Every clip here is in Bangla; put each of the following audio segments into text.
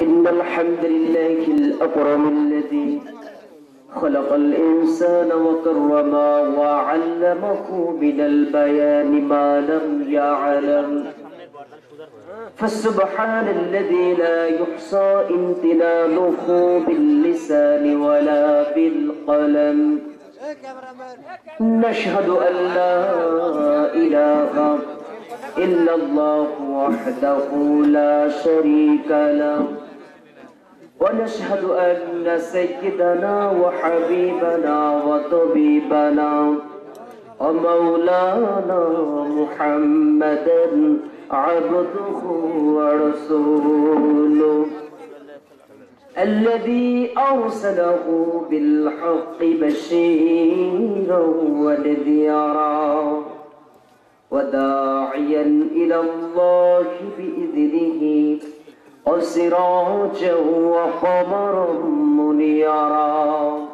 إن الحمد لله الأكرم الذي خلق الإنسان وكرمه وعلمه من البيان ما لم يعلم فسبحان الذي لا يحصى امتنانه باللسان ولا بالقلم نشهد أن لا إله إلا الله وحده لا شريك له ونشهد أن سيدنا وحبيبنا وطبيبنا ومولانا محمدا عبده ورسوله الذي أرسله بالحق بشيرا ونذيرا وداعيا إلى الله بإذنه وسراجا وقمرا منيرا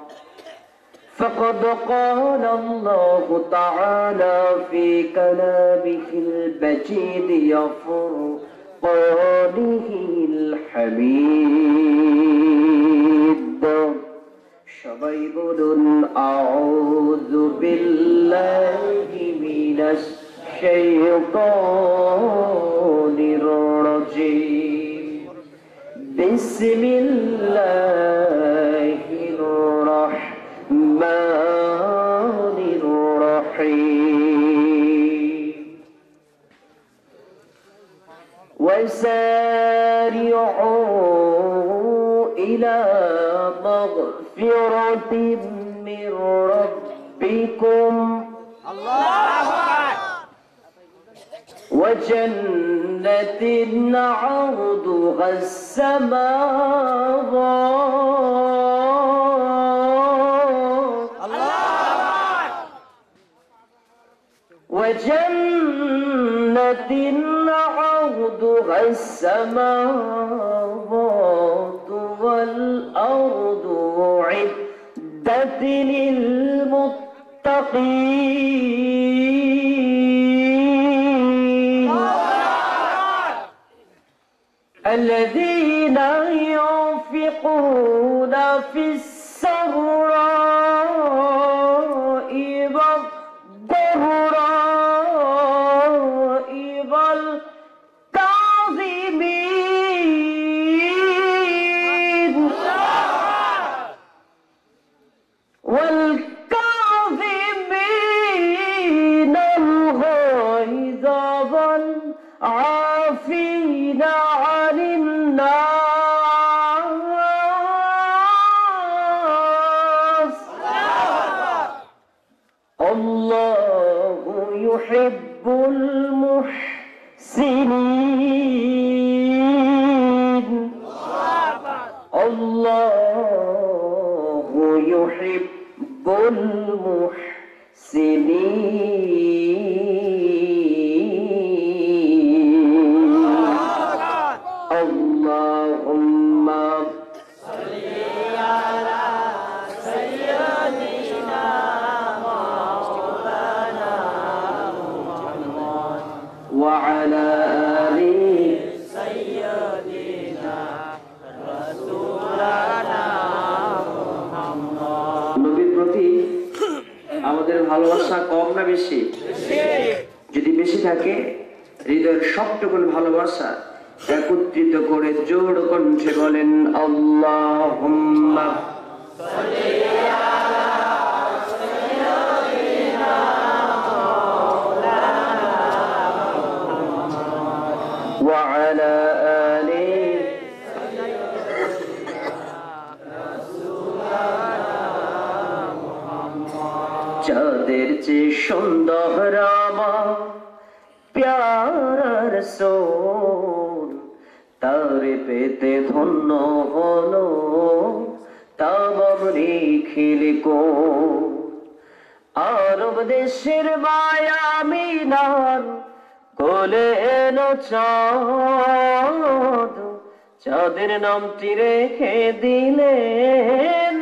فقد قال الله تعالى في كلامه المجيد وفرقانه الحميد সবাই বলুন আউযু বিল্লাহি মিনাশ শাইতানির রাজীম বিসমিল্লাহির রাহমানির রাহিম ওয়াসারিউ ইলা مغفرة من ربكم وجنة عرضها السماوات وجنة عرضها السماوات والأرض أعدت للمتقين الذين ينفقون في السراء والضراء والكاظمين الغيظ والعافين عن الناس الله يحب المحسنين الله يحب المحسنين اللهم صل على سيدنا مولانا محمد وعلى آل سيدنا رسولنا আমাদের ভালোবাসা কম না বেশি? যদি বেশি থাকে হৃদয়ের সবটুকুন ভালোবাসা একত্রিত করে জোর কণ্ঠে বলেন আল্লাহুম্মা সাল্লি আলা সাইয়্যিদিনা মাওলানা মুহাম্মদ ওয়া আলা আলি চাঁদের চেয়ে সুন্দর আমার প্যারা রাসূল তারে পেতে ধন্য হলো তামাম নিখিলকো আরব দেশের মায়া মিনার কোলে এলো চাঁদ চাঁদের নামটি রেখে দিলেন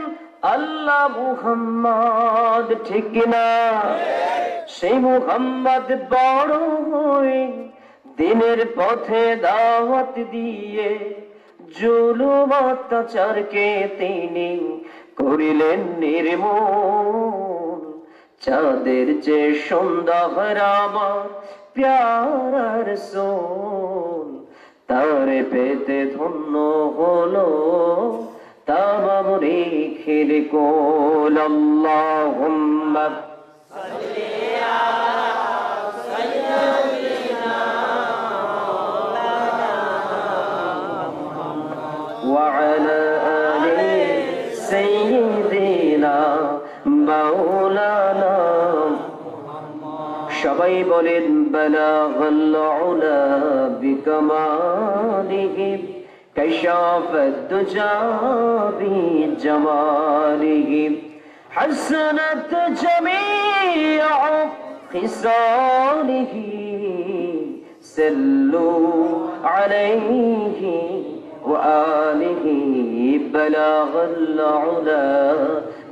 আল্লাহ মুহাম্মদ ঠিক না সেই মুহাম্মদ বড় হয়ে দিনের পথে দাওয়াত দিয়ে জুলুম অত্যাচারকে তিনি করিলেন নির্মূল। চাঁদের যে সুন্দর আমার প্যারা রাসূল, তারে পেতে ধন্য হলো তামাম রিখির কুল। আল্লাহুম্মা وعلى آل سيدنا مولانا। সবাই বলেন বালাগাল উলা বিকামালিহি কাশাফাত দুজা বিজামালিহি হাসানাত জামিউ খিসালিহি সাল্লু আলাইহি وآله بلغ العلا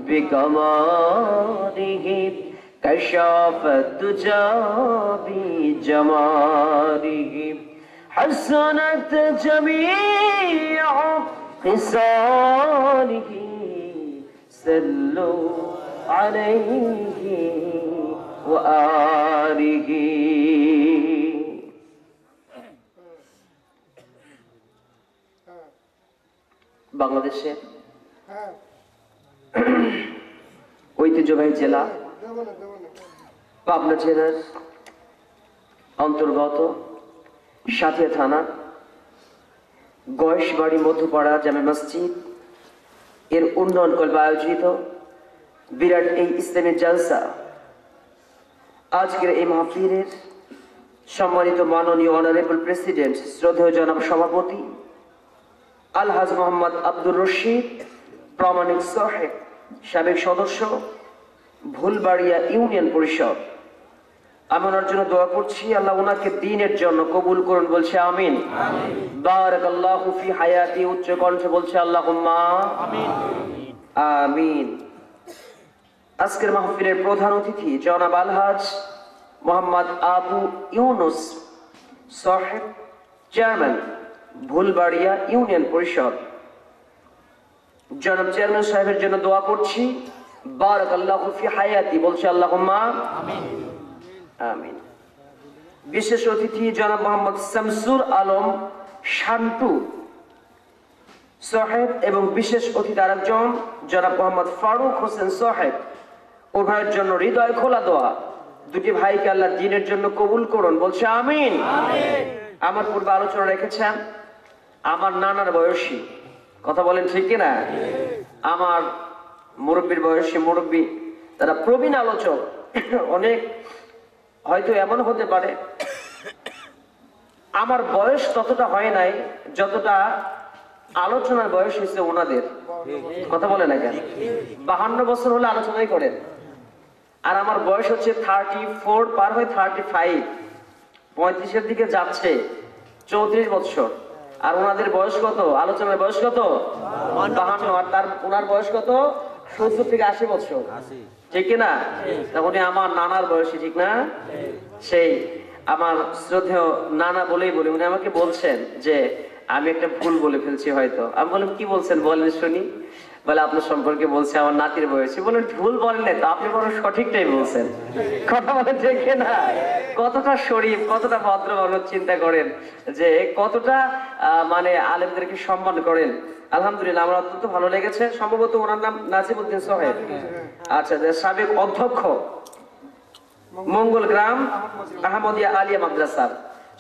بكماله كشف الدجى بجماله حسنت جميع خصاله صلوا عليه وآله। বাংলাদেশের ঐতিহ্যবাহী জেলা পাবনা জেলার অন্তর্গত সাথিয়া থানা গয়েশবাড়ি মধ্যপাড়া জামে মসজিদ এর উন্নয়ন কল্পে আয়োজিত বিরাট এই ইসলামী জালসা, আজকের এই মাহফিলের সম্মানিত মাননীয় অনারেবল প্রেসিডেন্ট শ্রদ্ধেয় জনাব সভাপতি আলহাজ মোহাম্মদ আব্দুর রশিদ প্রামাণিক সাহেব, সাবেক সদস্য ভুলবাড়িয়া ইউনিয়ন পরিষদ, আমি ওনার জন্য দোয়া করছি আল্লাহ ওনাকে দ্বীনের জন্য কবুল করুন, বলছে আমিন। বারাকাল্লাহু ফি হায়াতি, উচ্চ কণ্ঠে বলছে আল্লাহুম্মা আমিন আমিন। আজকের মাহফিলের প্রধান অতিথি জনাব আলহাজ মোহাম্মদ আবু ইউনুস সাহেব, চেয়ারম্যান ভুলবাড়িয়া ইউনিয়ন পরিষদ। জনাব চেয়ারম্যান সাহেবের জন্য দোয়া করছি বারাকাল্লাহু ফি হায়াতি, বলছে আল্লাহুম্মা আমিন আমিন। বিশেষ অতিথি জনাব মোহাম্মদ শামসুর আলম শান্টু সাহেব এবং বিশেষ অতিথি আরেকজন জনাব মোহাম্মদ ফারুক হোসেন সাহেব, উভয়ের জন্য হৃদয় খোলা দোয়া। দুটি ভাইকে আল্লাহ দ্বীনের জন্য কবুল করুন, বলছে আমিন আমিন। আমার পূর্বে আলোচনা রেখেছেন আমার নানার বয়সী, কথা বলেন ঠিক কিনা? আমার মুরব্বীর বয়সী মুরব্বী, তারা প্রবীণ আলোচক। অনেক হয়তো এমন হতে পারে আমার বয়স ততটা হয় নাই যতটা আলোচনার বয়স হয়েছে ওনাদের, কথা বলে না কেন? 52 বছর হলে আলোচনাই করেন, আর আমার বয়স হচ্ছে 34 পার হয়ে 35, 35-এর দিকে যাচ্ছে, 34 বছর। আর ওনাদের বয়স কত? আলোচনার বয়স কত? 52। আর তার ওনার বয়স কত? 70 থেকে 80 বছর, ঠিক কিনা? তখন আমার নানার বয়সী, ঠিক না? সেই আমার শ্রদ্ধেয় নানা বলেই বলি, উনি আমাকে বলছেন যে আমি একটা ভুল বলে ফেলছি হয়তো। আমি বললাম কি বলছেন, বলেন শুনি। বলে আপনার সম্পর্কে বলছে আমার নাতির বয়সী। বলেন ভুল বলেন না তো, আপনি বড় সঠিকটাই বলছেন, কথা বলেন ঠিক না? কতটা শরীফ, কতটা ভদ্র মানুষ, চিন্তা করেন যে কতটা মানে আলেমদেরকে সম্মান করেন। আলহামদুলিল্লাহ, আমার অত্যন্ত ভালো লেগেছে। সম্ভবত ওনার নাম নাজিমউদ্দিন সাহেব, আচ্ছা, সাবেক অধ্যক্ষ মঙ্গল গ্রাম আহমদিয়া আলিয়া মাদ্রাসার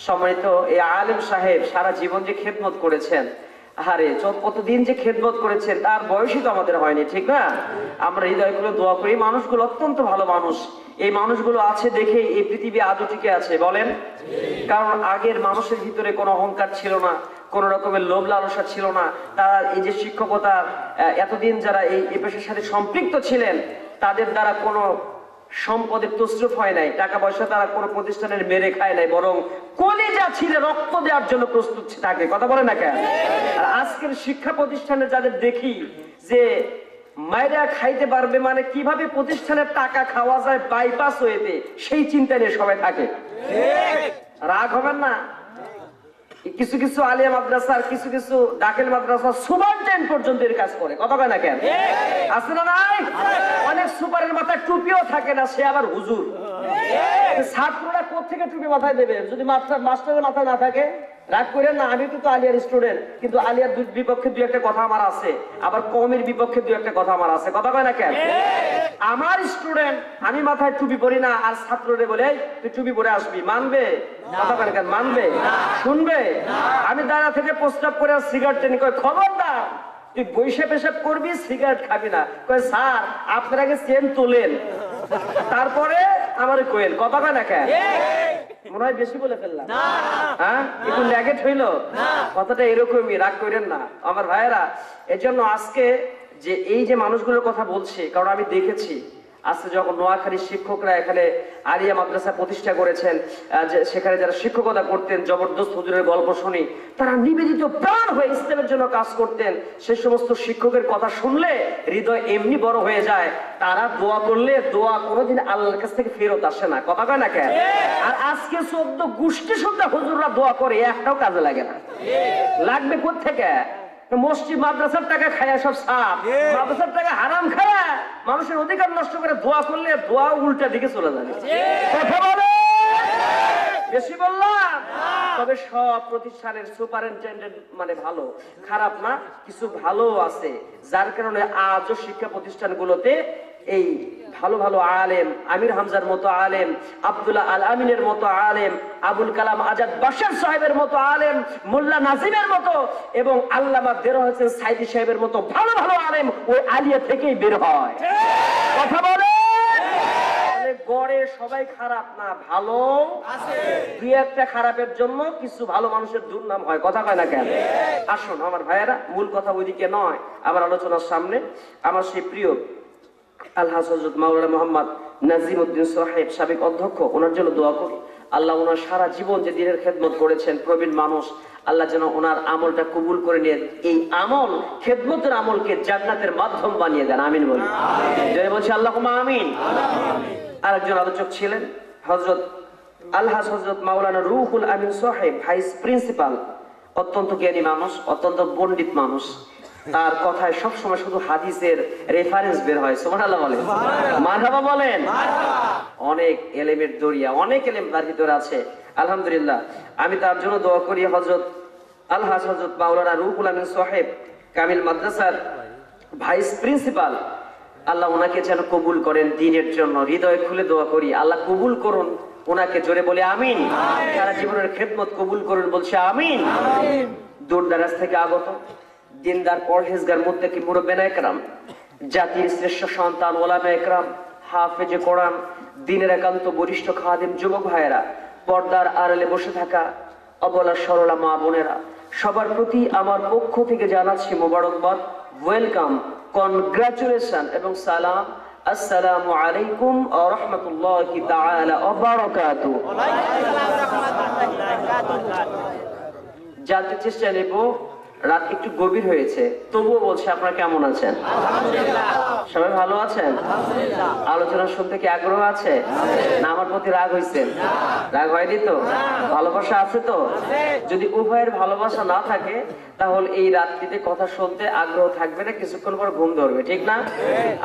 সম্মানিত এই আলেম সাহেব, সারা জীবন যে খেদমত করেছেন, আরে কতদিন যে খেদমত করেছেন, তার বয়সই তো আমাদের হয়নি, ঠিক না? আমরা হৃদয় করে দোয়া করি, মানুষগুলো অত্যন্ত ভালো মানুষ। এই মানুষগুলো আছে দেখে এই পৃথিবী আজও টিকে আছে, বলেন? কারণ আগের মানুষের ভিতরে কোনো অহংকার ছিল না, কোন রকমের লোভ লালসা ছিল না। তারা এই যে শিক্ষকতা এতদিন যারা এই পেশার সাথে সম্পৃক্ত ছিলেন, তাদের দ্বারা কোনো সম্পদের তসরুফ হয় নাই, টাকা পয়সা তারা কোনো প্রতিষ্ঠানের মেরে খায় নাই, বরং কলিজা ছিঁড়ে রক্ত দেওয়ার জন্য প্রস্তুত থাকে, কথা বলে না কেন? আর আজকের শিক্ষা প্রতিষ্ঠানে যাদের দেখি যে মায়েরা খাইতে পারবে, মানে কিভাবে প্রতিষ্ঠানের টাকা খাওয়া যায় বাইপাস হয়েতে, সেই চিন্তা নিয়ে সবাই থাকে। রাগ হবেন না। কিছু কিছু আলিয়া মাদ্রাসার কিছু কিছু দাখিল মাদ্রাসা সুপারটেন্ট পর্যন্ত এর কাজ করে, কথা কয় না কেন? আছে না নাই? অনেক সুপারের মাথায় টুপিও থাকে না, সে আবার হুজুর। ছাত্ররা কোত্থেকে টুপি মাথায় দেবে যদি মাস্টারের মাথায় না থাকে? রাগ করেন না, আমি তো আলিয়ার স্টুডেন্ট, কিন্তু আলিয়ার বিপক্ষে দুই একটা কথা আমার আছে, আবার কমের বিপক্ষে দুই একটা কথা আমার আছে, কথা কয় না কেন? আমার স্টুডেন্ট, আমি মাথায় টুপি পরি না, আর ছাত্ররে বলে তুই টুপি পরে আসবি, মানবে? কথা কয় না কেন? মানবে? শুনবে? আমি দাঁড়া থেকে প্রস্তাব করে সিগারেট টেনে কয় খবরদার তুই বৈশে পেশাব করবি, সিগারেট খাবি না। কয় স্যার আপনার আগে চেন তোলেন তারপরে আমার কোয়েল, কথা কয় না কেন? মনে হয় বেশি বলে ফেললাম, হ্যাঁ? একটু ল্যাগেট হইলো কথাটা, এরকমই, রাগ করেন না আমার ভাইয়েরা। এজন্য আজকে যে এই যে মানুষগুলোর কথা বলছি, কারণ আমি দেখেছি আজকে যখন নোয়াখালীর শিক্ষকরা এখানে আলিয়া মাদ্রাসা প্রতিষ্ঠা করেছেন, সেখানে যারা শিক্ষকতা করতেন, জবরদস্ত হুজুরের গল্প শুনি, তারা নিবেদিত প্রাণ হয়ে ইসলামের জন্য কাজ করতেন। সে সমস্ত শিক্ষকের কথা শুনলে হৃদয় এমনি বড় হয়ে যায়, তারা দোয়া করলে দোয়া কোনোদিন আল্লাহর কাছ থেকে ফেরত আসে না, কথা কয় না কেন? আর আজকে 14 গোষ্ঠী শুদ্ধ হুজুররা দোয়া করে, একটাও কাজে লাগে না। লাগবে কোত্থেকে? মসজিদ মাদ্রাসার টাকা খায়া সব সাপ, মাদ্রাসার টাকা হারাম খায়া মানুষের অধিকার নষ্ট করে দোয়া করলে দোয়া উল্টা দিকে চলে যাবে। কথা বলে বেশি বললাম? তবে সব প্রতিষ্ঠানের সুপারিনটেন্ডেন্ট মানে ভালো, খারাপ না, কিছু ভালো আছে, যার কারণে আজও শিক্ষা প্রতিষ্ঠানগুলোতে এই ভালো ভালো আলেম, আমির হামজার মতো আলেম, আব্দুল্লাহ আল আমিনের মতো আলেম, আবুল কালাম আজাদ বাশার সাহেবের মতো আলেম, মোল্লা নাজিমের মতো এবং আল্লামা দেরওয়ার হোসেন সাইদি সাহেবের মতো ভালো ভালো আলেম ওই আলিয়া থেকেই বের হয়। কথা বলে গড়ে সবাই খারাপ না, ভালো আছে। দুই একটা খারাপের জন্য কিছু ভালো মানুষের দুর্নাম হয়, কথা কয় না কেন? আসুন আমার ভাইয়েরা, মূল কথা ওইদিকে নয়, আমার আলোচনার সামনে আমার সেই প্রিয় আলহাজ হযরত মাওলানা মোহাম্মদ নাজিমউদ্দিন সাহেব, সাবেক অধ্যক্ষ, ওনার জন্য দোয়া করি। আল্লাহ ওনার সারা জীবন যে দিনের খেদমত করেছেন, প্রবীণ মানুষ, আল্লাহ যেন ওনার আমলটা কবুল করে নিয়ে এই আমল, খেদমতের আমলকে জান্নাতের মাধ্যম বানিয়ে দেন, আমিন বলি। জয় বলছি আল্লাহুম্মা আমিন। আরেকজন আলোচক ছিলেন হযরত আলহাজ হযরত মাওলানা রুহুল আমিন সাহেব, ভাইস প্রিন্সিপাল, অত্যন্ত জ্ঞানী মানুষ, অত্যন্ত পণ্ডিত মানুষ। তার কথায় সবসময় শুধু হাদিসের রেফারেন্স বের হয়, সুবহানাল্লাহ বলেন, মারহাবা বলেন। অনেক এলেমের দরিয়া, অনেক এলেম তার ভিতরে আছে, আলহামদুলিল্লাহ। আমি তার জন্য দোয়া করি, হযরত আলহাজ হযরত মাওলানা রুহুল আমিন সাহেব, কামিল মাদ্রাসার ভাইস প্রিন্সিপাল, আল্লাহ ওনাকে যেন কবুল করেন দ্বীনের জন্য। হৃদয় খুলে দোয়া করি, আল্লাহ কবুল করুন ওনাকে, জোরে বলে আমিন। সারা জীবনের খেদমত কবুল করুন, বলছে আমিন। দূর দারাজ থেকে আগত দিনদার, পরহেজগার, মুত্তাকি মুরব্বিয়ানে একরাম, জাতির শ্রেষ্ঠ সন্তান, ওলামা একরাম, হাফেজে কোরআন, দ্বীনের একান্ত বরিষ্ঠ খাদিম, যুবক ভাইয়েরা, পর্দার আড়ালে বসে থাকা অবলা সরলা মা বোনেরা, সবার প্রতি আমার পক্ষ থেকে জানাচ্ছি মোবারকবাদ, ওয়েলকাম, কনগ্রাচুলেশন এবং সালাম। আসসালামু আলাইকুম ওয়া রাহমাতুল্লাহি তাআলা ওয়া বারাকাতুহু। জানতে চেষ্টা নেব, রাত একটু গভীর হয়েছে, তবুও বলছে আপনারা কেমন আছেন? সবাই ভালো আছেন? আলোচনা শুনতে কি আগ্রহ আছে না আমার প্রতি রাগ হয়েছেন? রাগ হয়নি তো? ভালোবাসা আছে তো? যদি উভয়ের ভালোবাসা না থাকে তাহলে এই রাত্রিতে কথা শুনতে আগ্রহ থাকবে না, কিছুক্ষণ পর ঘুম ধরবে, ঠিক না?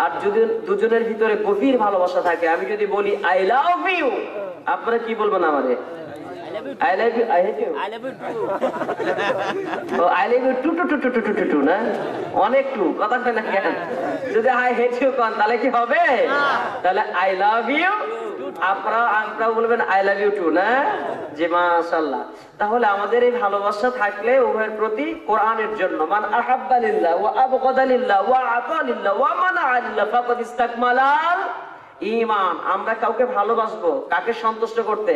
আর যদি দুজনের ভিতরে গভীর ভালোবাসা থাকে, আমি যদি বলি আই লাভ ইউ, আপনারা কি বলবেন আমারে? I love you, I hate you. I love you too. Oh, I love you too, না? অনেক টু, কথাটা না কেন? যদি I hate you কোন, তাহলে কি হবে? তাহলে I love you, আপনারা বলবেন I love you too, না? জি মাশাআল্লাহ। তাহলে আমাদের এই ভালোবাসা থাকলে উভয়ের প্রতি কোরআনের জন্য, মান আহাব্বা লিল্লাহ ওয়া আবগাদা লিল্লাহ ওয়া আতা লিল্লাহ ওয়া মানাআ লিল্লাহ ফাকাদ ইসতাকমালাল ঈমান। আমরা কাউকে ভালোবাসবো কাকে সন্তুষ্ট করতে?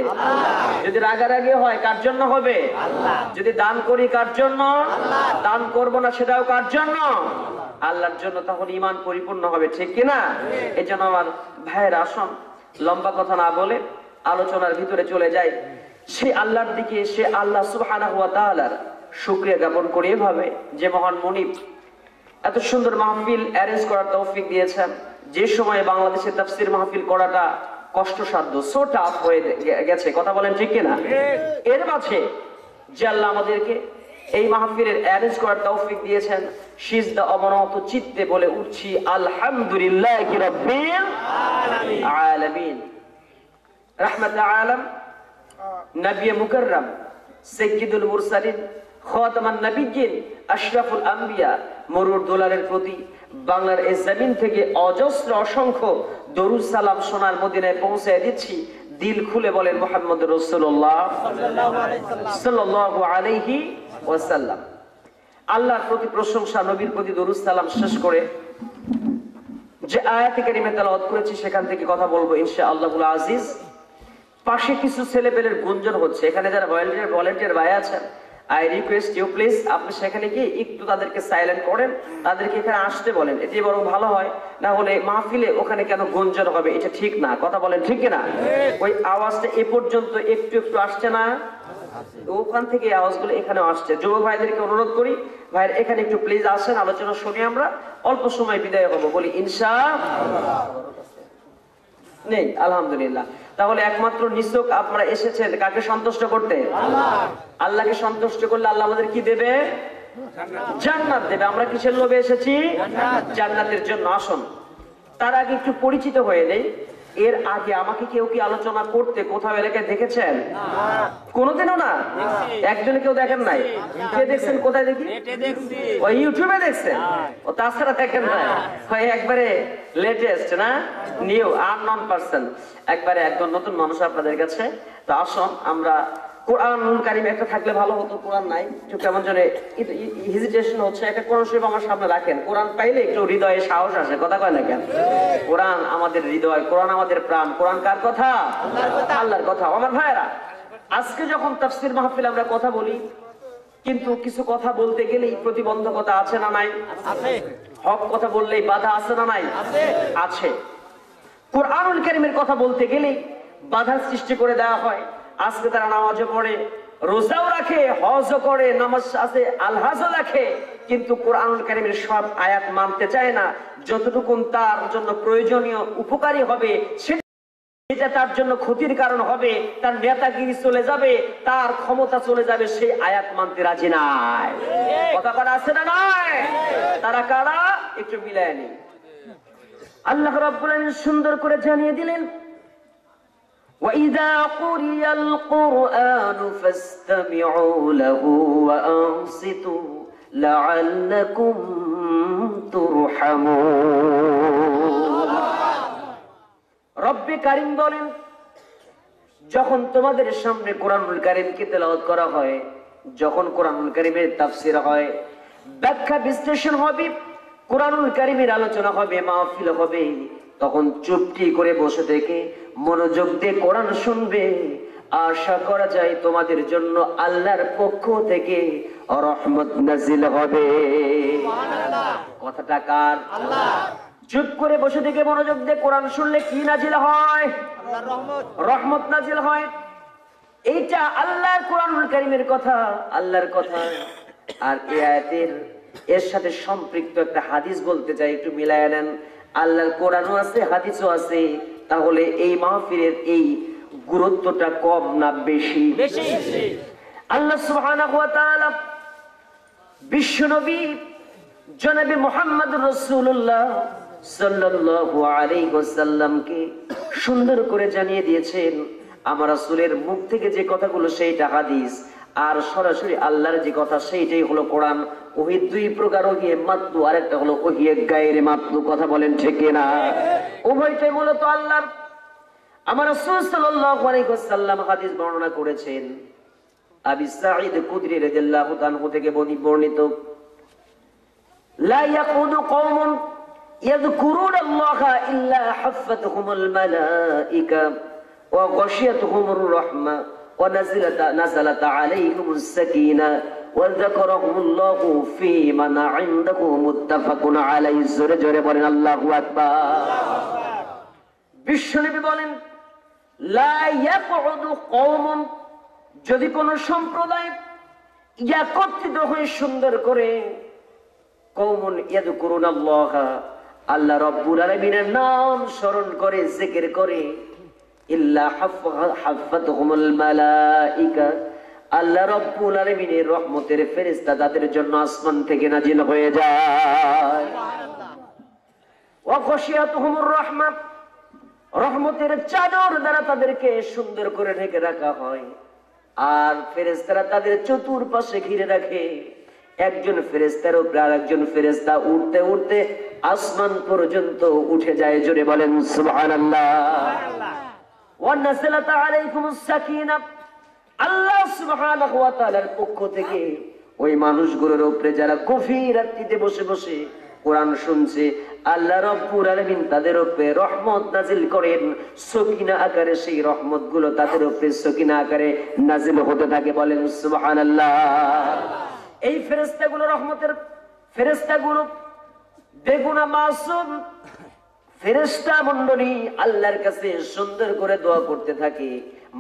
যদি রাগারাগি হয় কার জন্য হবে? যদি দান করি কার জন্য? দান করব না সেটাও কার জন্য? আল্লাহর জন্য। তাহলে ঈমান পরিপূর্ণ হবে, ঠিক কিনা? এই জন্য আমার ভাইয়ের, আসুন লম্বা কথা না বলে আলোচনার ভিতরে চলে যাই। সে আল্লাহর দিকে, সে আল্লাহ সুবহানাহু ওয়া তাআলার শুকরিয়া জ্ঞাপন করি এভাবে যে মহান মুনিব এত সুন্দর মাহফিল অ্যারেঞ্জ করার তৌফিক দিয়েছেন। যে সময়ে বাংলাদেশে তাফসীর মাহফিল করাটা কষ্টসাধ্য, সো টাফ হয়ে গেছে, কথা বলেন ঠিক কিনা? এর মাঝে যে আল্লাহ আমাদেরকে এই মাহফিলের অ্যারেঞ্জ করার তৌফিক দিয়েছেন, সিজদা অবনত চিত্তে বলে উঠছি আলহামদুলিল্লাহি রাব্বিল আলামিন। রাহমাতুল আলাম নবী মুকাররম সাইয়্যিদুল মুরসালিন খাতামান নবিয়্যিন আশরাফুল আম্বিয়া মরুর দোলারের প্রতি বাংলার এই জমিন থেকে অজস্র অসংখ্য দরুদ সালাম সোনার মদিনায় পৌঁছে দিচ্ছি। দিল খুলে বলেন মুহাম্মদুর রাসূলুল্লাহ সাল্লাল্লাহু আলাইহি ওয়াসাল্লাম। আল্লাহর প্রতি প্রশংসা, নবীর প্রতি দরুদ সালাম শেষ করে যে আয়াতে কারিমা তেলাওয়াত করেছি সেখান থেকে কথা বলবো ইনশাআল্লাহুল আজিজ। পাশে কিছু ছেলেপেলের গুঞ্জন হচ্ছে, এখানে যারা ভলান্টিয়ার ভাই আছেন, আই রিকোয়েস্ট ইউ প্লিজ আপনি সেখানে গিয়ে একটু তাদেরকে সাইলেন্ট করেন, তাদেরকে এখানে আসতে বলেন, এটি বরং ভালো হয়। না হলে মাহফিলে ওখানে কেন গুঞ্জন হবে, এটা ঠিক না, কথা বলেন ঠিক না? ওই আওয়াজটা এ পর্যন্ত একটু একটু আসছে না, ওখান থেকে আওয়াজগুলো এখানে আসছে। যুবক ভাইদেরকে অনুরোধ করি, ভাইয়ের এখানে একটু প্লিজ আসেন, আলোচনা শুনে আমরা অল্প সময় বিদায় হবো, বলি ইনশাআল্লাহ। নেই আলহামদুলিল্লাহ। তাহলে একমাত্র নিছক আপনারা এসেছেন কাকে সন্তুষ্ট করতে? আল্লাহকে সন্তুষ্ট করলে আল্লাহ আমাদের কি দেবে? জান্নাত দেবে। আমরা কিসের লোভে এসেছি? জান্নাতের জন্য। আসুন তার আগে একটু পরিচিত হয়ে নেই। এর আগে আমাকে কেউ কি আলোচনা করতে কোথাও এলাকায় দেখেছেন? কোনোদিনও না? একজনে কেউ দেখেন নাই? কে দেখছেন? কোথায় দেখি? ওই ইউটিউবে দেখছেন? ও তাছাড়া দেখেন না? হয় একবারে লেটেস্ট না, নিউ আননোন পারসন, একবারে একদম নতুন মানুষ আপনাদের কাছে। তো আসুন আমরা কোরআনুল কারীম একটা থাকলে ভালো হতো, কোরআন নাই, একটু কেমন জানে হেজিটেশন হচ্ছে। একটা কোরআন শরীফ আমার সামনে রাখেন, কোরআন পাইলে একটু হৃদয়ে সাহস আসে, কথা কয় না কেন? কোরআন আমাদের হৃদয়, কোরআন আমাদের প্রাণ। কোরআন কার কথা? আল্লাহর কথা। আমার ভাইরা, আজকে যখন তাফসীর মাহফিল আমরা কথা বলি, কিন্তু কিছু কথা বলতে গেলেই প্রতিবন্ধকতা আছে না নাই? আছে। হক কথা বললেই বাধা আছে না নাই? আছে। কোরআনুল কারীমের কথা বলতে গেলেই বাধার সৃষ্টি করে দেওয়া হয়। আজকে তারা নামাজও পড়ে, রোজাও রাখে, হজও করে, নামাজ আছে, আলহাজও রাখে, কিন্তু কোরআনুল কারীমের সব আয়াত মানতে চায় না। যতটুকু তার জন্য প্রয়োজনীয় উপকারী হবে সেটা তার জন্য ক্ষতির কারণ হবে, তার নেতাগিরি চলে যাবে, তার ক্ষমতা চলে যাবে, সেই আয়াত মানতে রাজি নাই। কথা কারা আছে না নাই? তারা কারা? একটু মিলায় নেই। আল্লাহ রাব্বুল আলামিন সুন্দর করে জানিয়ে দিলেন, وَإِذَا قُرِئَ الْقُرْآنُ فَاسْتَمِعُوا لَهُ وَأَنصِتُوا لَعَلَّكُمْ تُرْحَمُونَ। রব্বে কারীম বলেন, যখন তোমাদের সামনে কোরআনুল কারীমকে তেলাওয়াত করা হয়, যখন কোরআনুল কারীমের তাফসীর হয়, ব্যাখ্যা বিশ্লেষণ হবে, কোরআনুল কারীমের আলোচনা হবে, মাহফিল হবে, তখন চুপটি করে বসে থেকে মনোযোগ দিয়ে কোরআন শুনবে। আশা করা যায় তোমাদের জন্য আল্লাহর পক্ষ থেকে রহমত নাজিল হবে। কথাটা কার? আল্লাহ। চুপ করে বসে থেকে মনোযোগ দিয়ে কোরআন শুনলে কি নাজিল হয়? আল্লাহর রহমত। রহমত নাজিল হয়। এইটা আল্লাহর কোরআনুল কারীমের কথা, আল্লাহর কথা। আর এই আয়াতের এর সাথে সম্পৃক্ত একটা হাদিস বলতে চাই, একটু মিলায় নেন। আল্লাহর কোরআনও আছে, হাদিসও আছে, তাহলে এই মাহফিলের এই গুরুত্বটা কম না বেশি? বেশি। আল্লাহ সুবহানাহু ওয়া তাআলা বিশ্বনবী জনাবে মুহাম্মদুর রাসূলুল্লাহ সাল্লাল্লাহু আলাইহি ওয়াসাল্লামকে সুন্দর করে জানিয়ে দিয়েছেন, আমার রাসূলের মুখ থেকে যে কথাগুলো সেইটা হাদিস, আর সরাসরি আল্লাহর যে কথা সেইটাই হলো কোরআন। ওহি দুই প্রকার, ওহি মাতলু, আরেকটা হলো ওহি গায়রে মাতলু। কথা বলেন ঠিক না? উভয়টাই মূলত আল্লাহর। আমার রাসূল সাল্লাল্লাহু আলাইহি ওয়াসাল্লাম হাদিস বর্ণনা করেছেন, আবি সাঈদ খুদরি রাদিয়াল্লাহু তাআলা থেকে বর্ণিত, লা ইয়াকুদু কওমুন ইয়াযকুরুনাল্লাহা ইল্লা হাফাতহুমুল মালায়েকা ওয়া গাশিয়াতুহুমুর রাহমা ওয়া নাযালাত আলাইহিমুস সাকিনা ওয়া যাকারাহুমুল্লাহু ফী মান ইনদাহু মুত্তাফাকুন আলাইহি। জোরে জোরে বলেন আল্লাহু আকবার। বিশ্বনবী বলেন, লা ইয়াকুদু কওমুন, যদি কোন সম্প্রদায় একত্রিত হয়ে সুন্দর করে কওমুন ইয়াযকুরুনাল্লাহ, আল্লাহ রাব্বুল আলামিনের নাম স্মরণ করে, জিকির করে, ইল্লা হাফাতহুমুল মালাইকা, আল্লাহ রাব্বুল আলামিনের রহমতের ফেরেশতা তাদের জন্য আসমান থেকে নাজিল হয়ে যায়। ওয়া খাশিয়াতুহুমুর রাহমাত, রহমতের চাদর দ্বারা তাদেরকে সুন্দর করে ঢেকে রাখা হয়। আর ফেরেশতারা তাদের চতুর্পাশে ঘিরে রাখে। একজন ফেরেশতার উপরে আরেকজন ফেরেশতা উঠতে উঠতে আসমান পর্যন্ত উঠে যায়। জোরে বলেন সুবহানাল্লাহ। ওয়া নাযালাত আলাইকুমুস সাকিনাহ, আল্লাহ সুবহানাহু ওয়া তাআলার পক্ষ থেকে ওই মানুষগুলোর উপরে যারা গভীর রাত্রিতে বসে বসে কোরআন শুনছে, আল্লাহ রাব্বুল আলামিন তাদের উপরে রহমত নাজিল করেন। সকিনা আকারে সেই রহমত গুলো তাদের উপরে সকিনা আকারে নাজিল হতে থাকে। বলেন সুবহানাল্লাহ। এই ফেরেশতাগুলো রহমতের ফেরেশতাগুলো বেগুনা মাসুম ফেরেশতা মণ্ডলী আল্লাহর কাছে সুন্দর করে দোয়া করতে থাকে,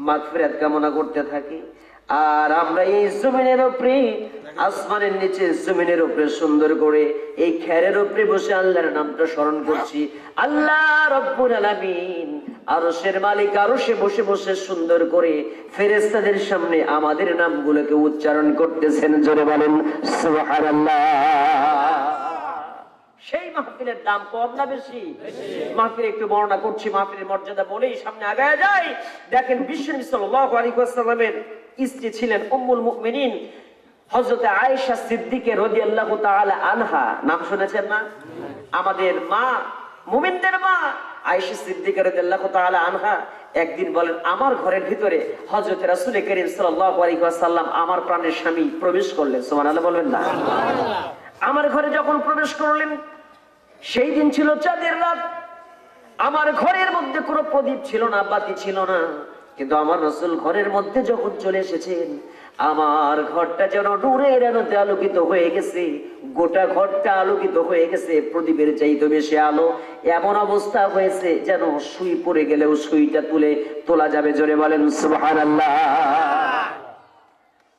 মাগফিরাত কামনা করতে থাকে। আর আমরা এই জমিনের উপরে, আসমানের নিচে জমিনের উপরে সুন্দর করে এই খেরের উপরে বসে আল্লাহর নামটা স্মরণ করছি। আল্লাহ রাব্বুল আলামিন আরশের মালিক আরশে বসে বসে সুন্দর করে ফেরেশতাদের সামনে আমাদের নামগুলোকে উচ্চারণ করতেছেন। জোরে বলেন সুবহানাল্লাহ। সেই মাহফিলের দাম কম না বেশি? মাহফিল একটু বর্ণনা করছি, মাহফিলের মর্যাদা বলেই সামনে আগায় যায়। দেখেন বিশ্বনবী সাল্লাল্লাহু আলাইহি ওয়াসাল্লামের স্ত্রী ছিলেন উম্মুল মুমিনিন হযরত আয়েশা সিদ্দিকা রাদিয়াল্লাহু তাআলা আনহা। নাম শুনেছেন না? আমাদের মা, মুমিনদের মা আয়েশা সিদ্দিকা রাদিয়াল্লাহু তাআলা আনহা একদিন বলেন, আমার ঘরের ভিতরে হযরত রাসূল করিম সাল্লাল্লাহু আলাইহি ওয়াসাল্লাম আমার প্রাণের স্বামী প্রবেশ করলেন। সুবহানাল্লাহ বলবেন না? আমার ঘরে যখন প্রবেশ করলেন, সেই দিন ছিল চাঁদের রাত। আমার ঘরের মধ্যে কোনো প্রদীপ ছিল না, বাতি ছিল না। কিন্তু আমার রাসূল ঘরের মধ্যে যখন চলে এসেছেন, আমার ঘরটা যেন নূরের আলোতে আলোকিত হয়ে গেছে। গোটা ঘরটা আলোকিত হয়ে গেছে প্রদীপের চাইতে বেশি আলো। এমন অবস্থা হয়েছে যেন সুই পড়ে গেলেও সুইটা তোলা যাবে। জোরে বলেন সুবহানাল্লাহ।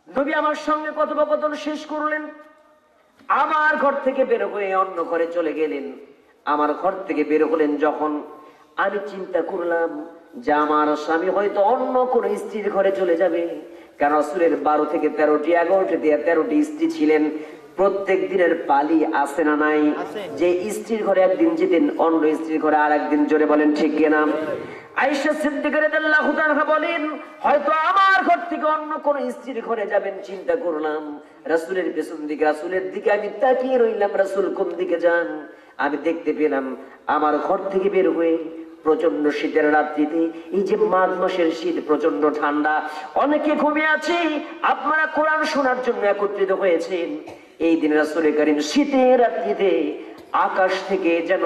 নবী আমার সঙ্গে কথোপকথন শেষ করলেন, আমার ঘর থেকে বের হয়ে অন্য ঘরে চলে গেলেন। আমার ঘর থেকে বের হলেন যখন, আমি চিন্তা করলাম যে আমার স্বামী হয়তো অন্য কোন স্ত্রীর ঘরে চলে যাবে। কারণ রাসূলের 12 থেকে 13টি 11টি দিয়ে 13টি স্ত্রী ছিলেন। প্রত্যেক দিনের পালি আছে না নাই? যে স্ত্রীর ঘরে একদিন যেতেন, অন্য স্ত্রীর ঘরে আর একদিন। জোরে বলেন ঠিক কিনা? আয়েশা সিদ্দিকা রাদিয়াল্লাহু তাআলা বলেন, হয়তো আমার ঘর থেকে অন্য কোন স্ত্রীর ঘরে যাবেন। চিন্তা করলাম রাসূলের পেছন দিকে, রাসূলের দিকে আমি তাকিয়ে রইলাম, রাসূল কোন দিকে যান। আমি দেখতে পেলাম আমার ঘর থেকে বের হয়ে প্রচন্ড শীতের রাত্রিতে, এই যে মাঘ মাসের শীত, প্রচন্ড ঠান্ডা, অনেকে ঘুমিয়ে আছে, আপনারা কোরআন শোনার জন্য একত্রিত হয়েছেন। এই দিন রাসূল করিম শীতের রাত্রিতে আকাশ থেকে যেন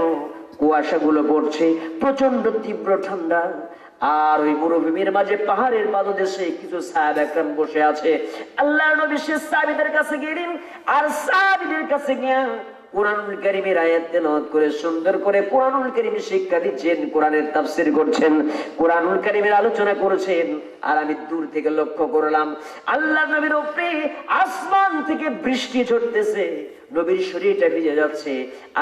কুয়াশাগুলো পড়ছে, প্রচন্ড তীব্র ঠান্ডা। আর ওই মরুভূমির মাঝে পাহাড়ের পাদদেশে কিছু সাহাবা একরাম বসে আছে। আল্লাহর নবী সে সাহাবীদের কাছে গেলেন, আর সাহাবীদের কাছে গিয়ে কুরআনুল কারীমের আয়াত তেলাওয়াত করে সুন্দর করে কুরআনুল কারীম শিক্ষা দিচ্ছেন, কোরআনের তাফসীর করছেন, কুরআনুল কারীমের আলোচনা করেছেন। আর আমি দূর থেকে লক্ষ্য করলাম আল্লাহর নবীর উপরে আসমান থেকে বৃষ্টি ঝরতেছে, নবীর শরীরটা ভিজে যাচ্ছে,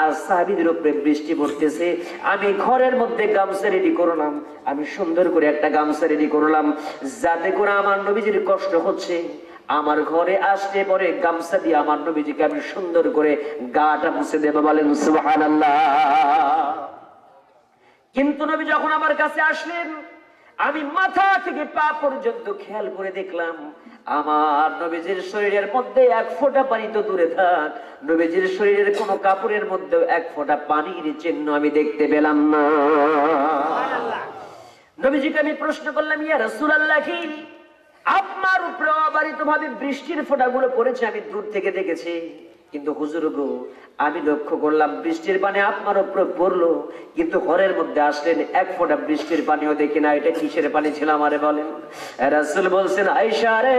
আর সাহাবীদের উপরে বৃষ্টি পড়তেছে। আমি ঘরের মধ্যে গামছা রেডি করলাম, আমি সুন্দর করে একটা গামছা রেডি করলাম, যাতে করে আমার নবীজির কষ্ট হচ্ছে, আমার ঘরে আসতে পরে গামছা দিয়ে আমার নবীজিকে আমি সুন্দর করে গাটা মুছে দেব। বলেন সুবহানাল্লাহ। কিন্তু নবী যখন আমার কাছে আসলেন, আমি মাথা থেকে পা পর্যন্ত খেয়াল করে দেখলাম আমার নবীজির শরীরের মধ্যে এক ফোঁটা পানি তো দূরে থাক, নবীজির শরীরের কোন কাপড়ের মধ্যে এক ফোঁটা পানির চিহ্ন আমি দেখতে পেলাম না। নবীজিকে আমি প্রশ্ন করলাম, ইয়া রাসূলুল্লাহ, কি আপনার উপরে অবারিত ভাবে বৃষ্টির ফোঁটাগুলো পড়েছে? আমি দূর থেকে দেখেছি, কিন্তু হুজুর গো, আমি লক্ষ্য করলাম বৃষ্টির পানি আপনার উপরে পড়লো, কিন্তু ঘরের মধ্যে আসলেন এক ফোঁটা বৃষ্টির পানিও দেখি না। এটা কিসের পানি ছিল আমারে বলেন? রাসূল বলছেন, আয়েশা রে,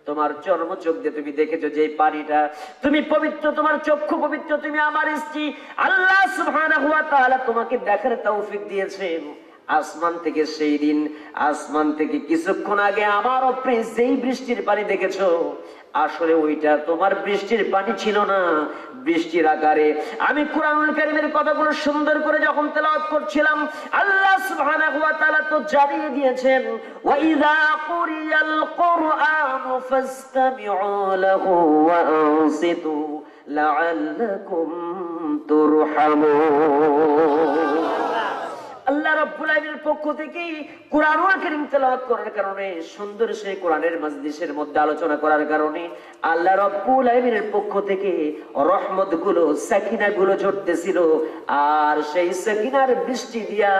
তোমার চর্ম চোখ দিয়ে তুমি দেখেছো যে পানিটা, তুমি পবিত্র, তোমার চক্ষু পবিত্র, তুমি আমার স্ত্রী, আল্লাহ সুবহানাহু ওয়া তাআলা তোমাকে দেখার তৌফিক দিয়েছেন। আসমান থেকে সেই দিন, আসমান থেকে কিছুক্ষণ আগে আমার উপরে যেই বৃষ্টির পানি দেখেছো, আসলে ওইটা তোমার বৃষ্টির পানি ছিল না, বৃষ্টির আকারে আমি কুরআনুল কারীমের কথাগুলো সুন্দর করে যখন তেলাওয়াত করছিলাম, আল্লাহ সুবহানাহু ওয়া তাআলা তো জানিয়ে দিয়েছেন, ওয়া ইযা কুরিয়াল কুরআনু ফাসতামিউ লাহু ওয়া আনসিতু লাআল্লাকুম তুরহামুন। আল্লাহ রাব্বুল আলামিনের পক্ষ থেকে কুরআনুল কারীম তেলাওয়াত করার কারণে, সুন্দর সেই কোরআনের মজলিসের মধ্যে আলোচনা করার কারণে আল্লাহ রাব্বুল আলামিনের পক্ষ থেকে রহমতগুলো, সাকিনাগুলো ঝরতেছিল। আর সেই সাকিনার বৃষ্টি দিয়া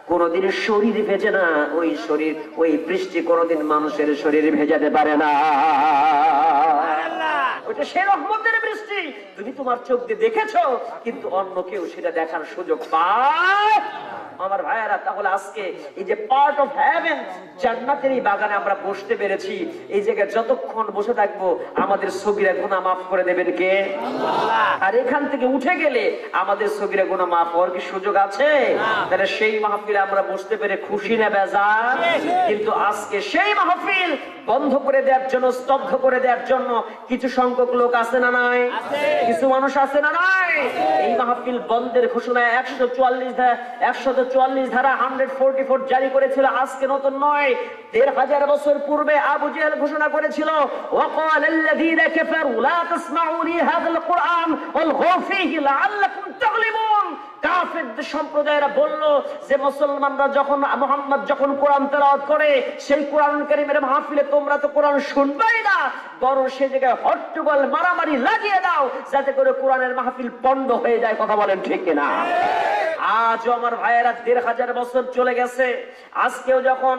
কোনদিন শরীর ভেজে না, ওই শরীর, ওই বৃষ্টি কোনদিন মানুষের শরীর ভেজাতে পারে না। ওটা সেই রহমতের বৃষ্টি, তুমি তোমার চোখ দিয়ে দেখেছো, কিন্তু অন্য কেউ সেটা দেখার সুযোগ পায়। আমার ভাইয়ারা, তাহলে আজকে এই যে পার্ট অফ হেভেন, জান্নাতের এই বাগানে আমরা বসতে পেরেছি, এই জায়গায় যতক্ষণ বসে থাকবো আমাদের সগীরা গুনাহ মাফ করে দেবেন কে? আল্লাহ। আর এখান থেকে উঠে গেলে আমাদের সগীরা গুনাহ মাফ হওয়ার কি সুযোগ আছে? তাহলে সেই মাহফিলে আমরা বসতে পেরে খুশি না বেজার? কিন্তু আজকে সেই মাহফিল বন্ধ করে দেওয়ার জন্য, স্তব্ধ করে দেওয়ার জন্য কিছু সংখ্যক লোক আছে না নাই? কিছু মানুষ আছে না নাই? এই মাহফিল বন্ধের ঘোষণা 144 ধারা 144 জারি করেছিল, আজকে নতুন নয়। 1000 বছর পূর্বে আবু জেহেল ঘোষণা করেছিল, ওয়াকালাল্লাযীনা কাফারু লা তাসমাউ লিহাযাল কুরআন ওয়ালগু ফীহি লাআল্লাকুম তাগলিবুন। কাফেরদের সম্প্রদায়েরা বলল যে মুসলমানরা যখন, মুহাম্মদ যখন কোরআন তেলাওয়াত করে, সেই কোরআনুল কারীমের মাহফিলে তোমরা তো কোরআন শুনবাই না, বরং সেই জায়গায় হট্টগোল মারামারি লাগিয়ে দাও, যাতে করে কোরআনের মাহফিল পণ্ড হয়ে যায়। কথা বলেন ঠিক কিনা? আজও আমার ভাইয়েরা 1000 বছর চলে গেছে, আজকেও যখন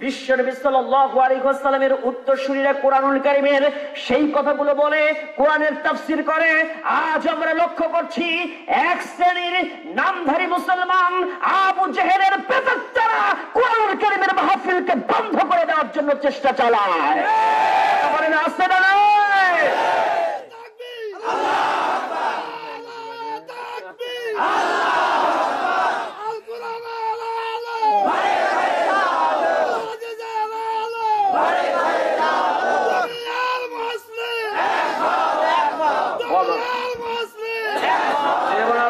বিশ্বনবী সাল্লাল্লাহু আলাইহি ওয়াসাল্লামের উত্তরসূরিরা কোরআনুল কারীমের সেই কথাগুলো বলে, কোরআনের তাফসীর করে, আজ আমরা লক্ষ্য করছি এক শ্রেণীর নামধারী মুসলমান আবু জেহেলের প্রেতাত্মারা কোরআনুল কারীমের মাহফিলকে বন্ধ করে দেওয়ার জন্য চেষ্টা চালায়। বলেন আছে না নাই? তাকবীর, আল্লাহু আকবার, তাকবীর, আল্লাহু আকবার, আল কোরআন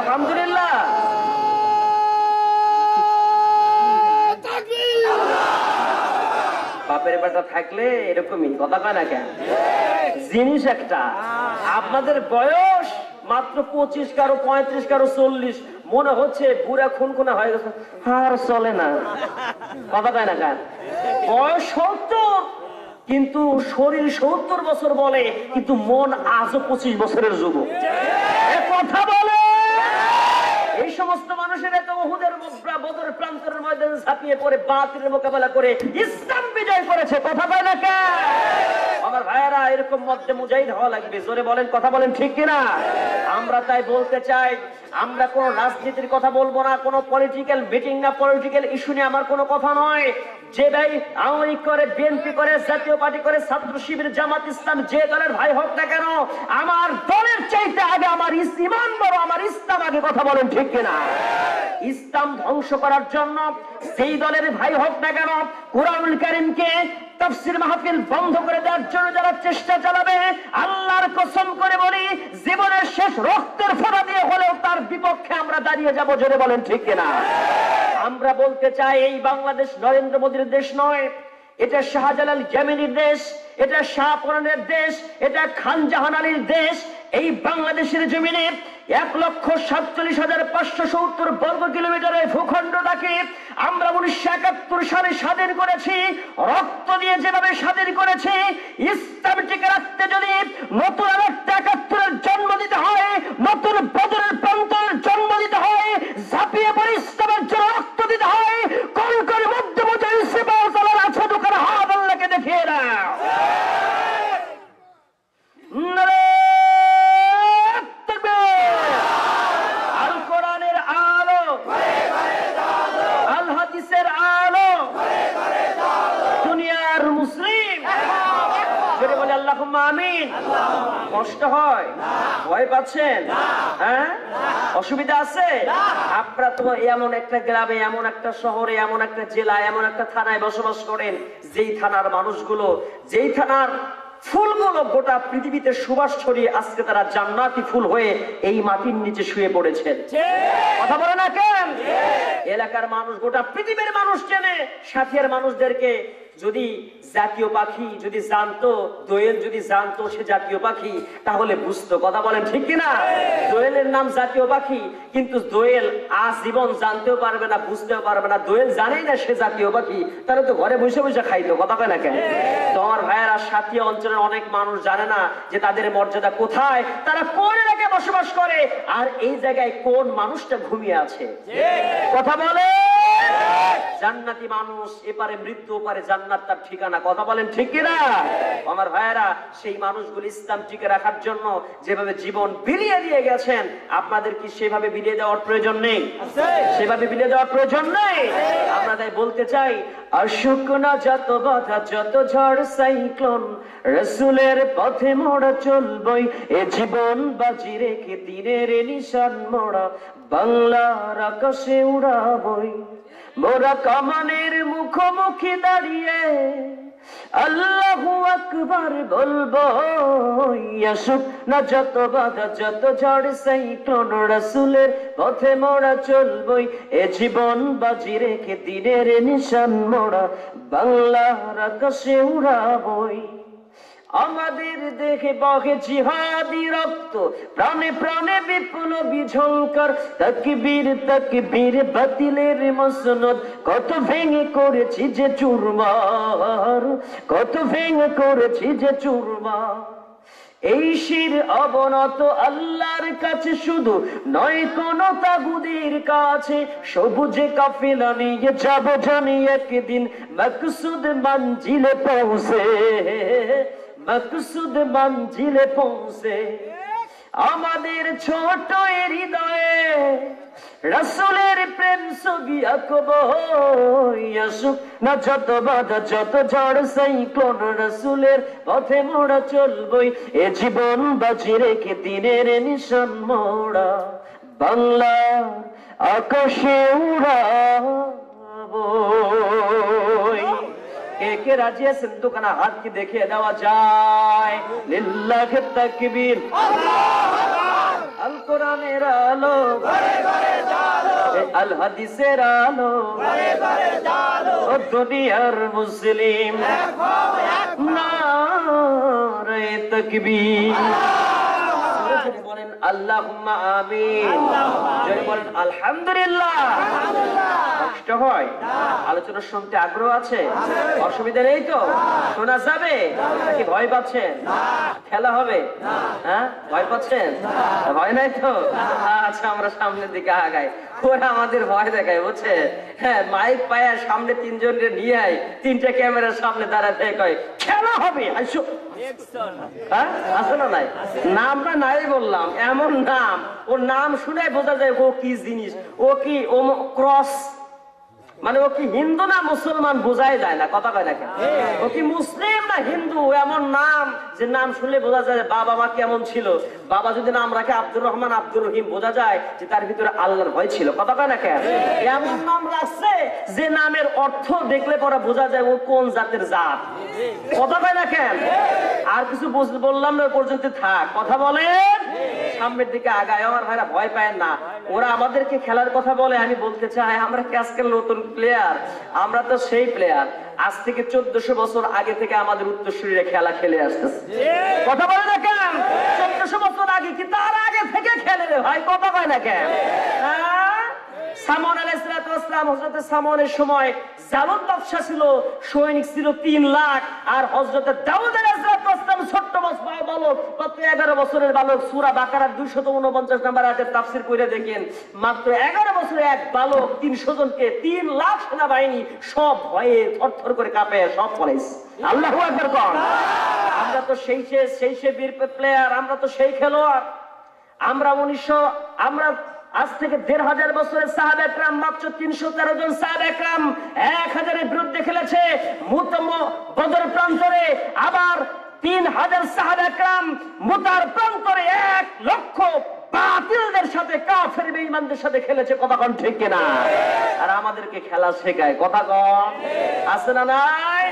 আলহামদুলিল্লাহ। বাপের বেটা থাকলে এরকমই কথা কয় না কেন? জিনিস একটা, আপনাদের বয়স মাত্র 25, কারো 35, কারো 40, মনে হচ্ছে বুড়া খুনখুনা হয়ে গেছে, আর চলে না। কথা কয় না কেন? বয়স 70, কিন্তু শরীর 70 বছর বলে, কিন্তু মন আজও 25 বছরের যুবক। কথা বলে এই সমস্ত মানুষেরা তো উহুদের বদর প্রান্তরের ময়দানে ঝাঁপিয়ে পড়ে বাতিলের মোকাবেলা করে ইসলাম বিজয় করেছে। কথা বলে না কেন? আমার ভাইয়েরা, এরকম মধ্যে মুজাহিদ হওয়া লাগবে। জোরে বলেন, কথা বলেন ঠিক কিনা? আমরা তাই বলতে চাই, আমরা কোন রাজনীতির কথা বলবো না, কোন পলিটিক্যাল মিটিং না, পলিটিক্যাল ইস্যু নিয়ে আমার কোনো কথা নয়। যে ভাই আওয়ামী লীগ করে, বিএনপি করে, জাতীয় পার্টি করে, ছাত্র শিবির, জামাত ইসলাম, যে দলের ভাই হোক না কেন, আমার দলের চাইতে আগে আমার ইমান বড়, আমার ইসলাম আগে। কথা বলেন ঠিক কিনা? ইসলাম ধ্বংস করার জন্য সেই দলের ভাই হোক না কেন, কুরআনুল কারীমকে, তাফসীর মাহফিল বন্ধ করে দেওয়ার জন্য যারা চেষ্টা চালাবে, আল্লাহর কসম করে বলি, জীবনের শেষ রক্তের ফোঁটা দিয়ে হলেও তার বিপক্ষে আমরা দাঁড়িয়ে যাব। জোরে বলেন ঠিক কিনা? আমরা বলতে চাই, এই বাংলাদেশ নরেন্দ্র মোদীর দেশ নয়, এটা শাহজালাল জামিনীর দেশ, এটা শাহপরানের দেশ, এটা খান জাহান আলীর দেশ। এই বাংলাদেশের জমিনে 1,47,570 বর্গ কিলোমিটারের ভূখণ্ডটাকে আমরা 1971 সালে স্বাধীন করেছি। রক্ত দিয়ে যেভাবে স্বাধীন করেছি, ইসলাম টিকে রাখতে যদি নতুন আরেকটা 71-এর জন্ম দিতে হয়, নতুন বদরের প্রান্তরের জন্ম দিতে হয়, ঝাঁপিয়ে পড়ে ইসলামের জন্য রক্ত দিতে হয়, কোন করে মধ্যমধ্যে সিপাহসালার আছে দোকানে হাত আল্লাহকে দেখিয়ে দাও। আল কোরআনের আলো, আল হাদিসের আলো, দুনিয়ার মুসলিম জোরে বলে আল্লাহুম্মা আমিন। কষ্ট হয়? ভয় পাচ্ছেন? হ্যাঁ, অসুবিধা আছে? আপনারা তো এমন একটা গ্রামে, এমন একটা শহরে, এমন একটা জেলায়, এমন একটা থানায় বসবাস করেন, যেই থানার মানুষগুলো, যেই থানার ফুলগুলো গোটা পৃথিবীতে সুবাস ছড়িয়ে আজকে তারা জান্নাতি ফুল হয়ে এই মাটির নিচে শুয়ে পড়েছেন। কথা বলে না কেন? এলাকার মানুষ, গোটা পৃথিবীর মানুষ চেনে। সাথিয়ার মানুষদেরকে যদি জাতীয় পাখি যদি জানতো, দোয়েল যদি জানতো সে জাতীয় পাখি, তাহলে বুঝতো। কথা বলেন ঠিক কিনা? দোয়েলের নাম জাতীয় পাখি, কিন্তু দোয়েল আজীবন জানতেও পারবে না, বুঝতেও পারবে না। দোয়েল জানেই না সে জাতীয় পাখি, তাহলে তো ঘরে বসে বসে খাইতো। কথা কয় না কেন? তো আমার ভাইয়েরা, সাথিয়া অঞ্চলের অনেক মানুষ জানে না যে তাদের মর্যাদা কোথায়, তারা কোন এলাকায় বসবাস করে, আর এই জায়গায় কোন মানুষটা ঘুমিয়ে আছে। কথা বলে জান্নাতি মানুষ, এপারে মৃত্যু, ওপারে জান্নাত তার ঠিকানা। কথা বলেন ঠিক কিনা? আমার ভাইয়েরা, সেই মানুষগুলো ইসলাম টিকে রাখার জন্য যেভাবে জীবন বিলিয়ে দিয়ে গেছেন, আপনাদের কি সেভাবে বিলিয়ে দেওয়ার প্রয়োজন নেই? সেভাবে বিলিয়ে দেওয়ার প্রয়োজন নেই? আমরা তাই বলতে চাই, আসুক না যত বাধা, যত ঝড় সাইক্লোন, রাসূলের পথে মোরা চলবই, এ জীবন বাজি রেখে দিনের নিশান মোরা বাংলার আকাশে উড়াবই। মোরা কামানের মুখোমুখি দাঁড়িয়ে আল্লাহু আকবার বলবো, আসুক না যত বাধা, যত ঝড় সাইক্লোন, রাসূলের পথে মোরা চলবই, এ জীবন বাজি রেখে দিনের নিশান মোরা বাংলার আকাশে উড়াবই। আমাদের দেখে বহে জিহাদি রক্ত, প্রাণে প্রাণে বিপ্লবী ঝংকার, তাকবীর তাকবীর বাতিলের মসনদ, কত ভেঙে করেছি যে চুরমার, কত ভেঙে করেছি যে চুরমার। এই শির অবনত আল্লাহর কাছে শুধু নয়, কোন তাগুদের কাছে। সবুজে কাফেলা নিয়ে যাব জানি একদিন মকসুদ মঞ্জিলে পৌঁছে, মকসুদ মঞ্জিলে পৌঁছে। আমাদের ছোট হৃদয়ে রাসূলের প্রেম ছবি আঁকবো, আসুক না যত বাধা, যত ঝড় সাইক্লোন, রাসূলের পথে মোরা চলবই, এ জীবন বাজি রেখে দিনের নিশান মোরা বাংলার আকাশে উড়াবই। কে কে রাজি আছেন? দোকানে হাত কি দেখে দেওয়া যায়? লিল্লাহি তাকবীর। আল কোরআনের আলো ঘরে ঘরে জ্বালো, আল হাদিসের আলো ঘরে ঘরে জ্বালো, ও দুনিয়ার মুসলিম নারে তাকবীর। বলেন আল্লাহুম্মা আমিন। জোরে বলেন আলহামদুলিল্লাহ। কষ্ট হয়? আলোচনা শুনতে আগ্রহ আছে? অসুবিধা নেই তো? শোনা যাবে নাকি ভয় পাচ্ছেন? খেলা হবে? হ্যাঁ, ভয় পাচ্ছেন? ভয় নাই তো? আচ্ছা, আমরা সামনের দিকে আগাই। ওরা আমাদের ভয় দেখায়, বুঝছে? হ্যাঁ, মাইক পায়া সামনে তিনজনকে নিয়ে আয়, তিনটা ক্যামেরার সামনে দাঁড়াতে কয় খেলা হবে, আসো। হ্যাঁ, আসলে নাই নামটা নাই বললাম, এমন নাম, ওর নাম শুনে বোঝা যায় ও কি জিনিস। ও কি ও ক্রস, মানে ও কি হিন্দু না মুসলমান বোঝাই যায় না। কথা কয় না কেন? ও কি মুসলিম না হিন্দু? এমন নাম যে নাম শুনলে বোঝা যায় বাবা মা কেমন ছিল। বাবা যদি নাম রাখে আব্দুর রহমান, আব্দুর রহিম, বোঝা যায় যে তার ভিতরে আল্লাহর ভয় ছিল। কথা কয় না কেন? এমন নাম রাখছে যে নামের অর্থ দেখলে পরে বোঝা যায় ও কোন জাতের জাত। কথা কয় না কেন? আর কিছু বললাম না, পর্যন্ত থাক। কথা বলেন, সামনের দিকে আগায়। আমার ভাইরা ভয় পায় না, ওরা আমাদেরকে খেলার কথা বলে। আমি বলতে চাই, আমরা কি আজকাল নতুন প্লেয়ার? আমরা তো সেই প্লেয়ার আজ থেকে 1400 বছর আগে থেকে আমাদের উত্তরসূরিরা খেলা খেলে আসতেছে। কথা বলে না কেন? 1400 বছর আগে কি তার আগে থেকে খেলে রে ভাই? কথা কয় না কেন? সামন আলাইহিস সালাম, হযরত সামনের সময় জালুত বাদশা ছিল, সৈনিক ছিল 3 লাখ। আর হযরত দাউদ আলাইহিস সালাম ছোট্ট বালক, মাত্র 11 বছরের বালক। সূরা বাকারার 249 নম্বর আয়াতের তাফসীর কইরা দেখেন, মাত্র 11 বছরের এক বালক 300 জনকে, 3 লাখ সেনাবাহিনী সব ভয়ে থরথর করে কাঁপে, সব পলাইছে। আল্লাহু আকবার কোন। আমরা তো সেই বীর প্লেয়ার, আমরা তো সেই খেলোয়াড়। আমরা আজ থেকে 1500 বছরের সাহাবা একরাম, মাত্র 313 জন সাহাবা একরাম 1000-এর বিরুদ্ধে খেলেছে বদর প্রান্তরে। আবার 3000 সাহাবা کرام মুতার প্রান্তরে 1 লক্ষ বাতিলদের সাথে কাফের বেঈমানদের সাথে খেলেছে, কথা কোন ঠিক কিনা? আর আমাদেরকে খেলা শেখায়, কথা কোন আছে না নাই?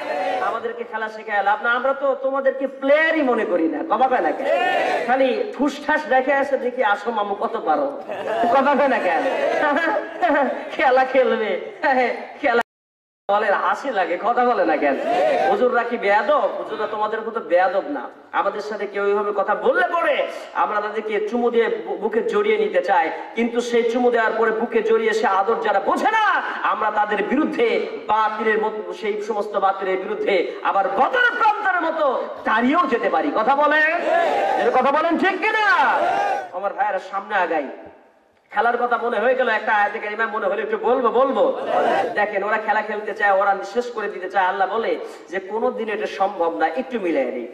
আমাদেরকে খেলা শেখায় লাভ না, আমরা তো তোমাদেরকে প্লেয়ারই মনে করি না, কথা কয় না কেন? খালি ঠুসঠাস দেখে আসে, দেখি আসো মামু কত পারো, কথা কয় না কেন? খেলা খেলবে, খেলা বলে হাসি লাগে, কথা বলে না কেন? হুজুররা কি বেয়াদব? হুজুররা তোমাদের মতো বেয়াদব না। আমাদের সাথে কেউ এইভাবে কথা বললে পরে আমরা তাদেরকে চুমু দিয়ে বুকে জড়িয়ে নিতে চাই, কিন্তু সেই চুমু দেওয়ার পরে বুকে জড়িয়ে সে আদর যারা বোঝে না, আমরা তাদের বিরুদ্ধে বাতিলের মতো, সেই সমস্ত বাতিলের বিরুদ্ধে আবার বদর প্রান্তরের মতো দাঁড়িয়েও যেতে পারি, কথা বলেন? কথা বলেন ঠিক কিনা? আমার ভাইয়েরা সামনে আগাই। খেলার কথা মনে হয়ে গেল, একটা আয়াতে কারিমা মনে হলে একটু বলবো। দেখেন ওরা খেলা খেলতে চায়, ওরা শেষ করে দিতে চায়। আল্লাহ বলে যে কোনদিন এটা সম্ভব না, একটু মিলাই নেই।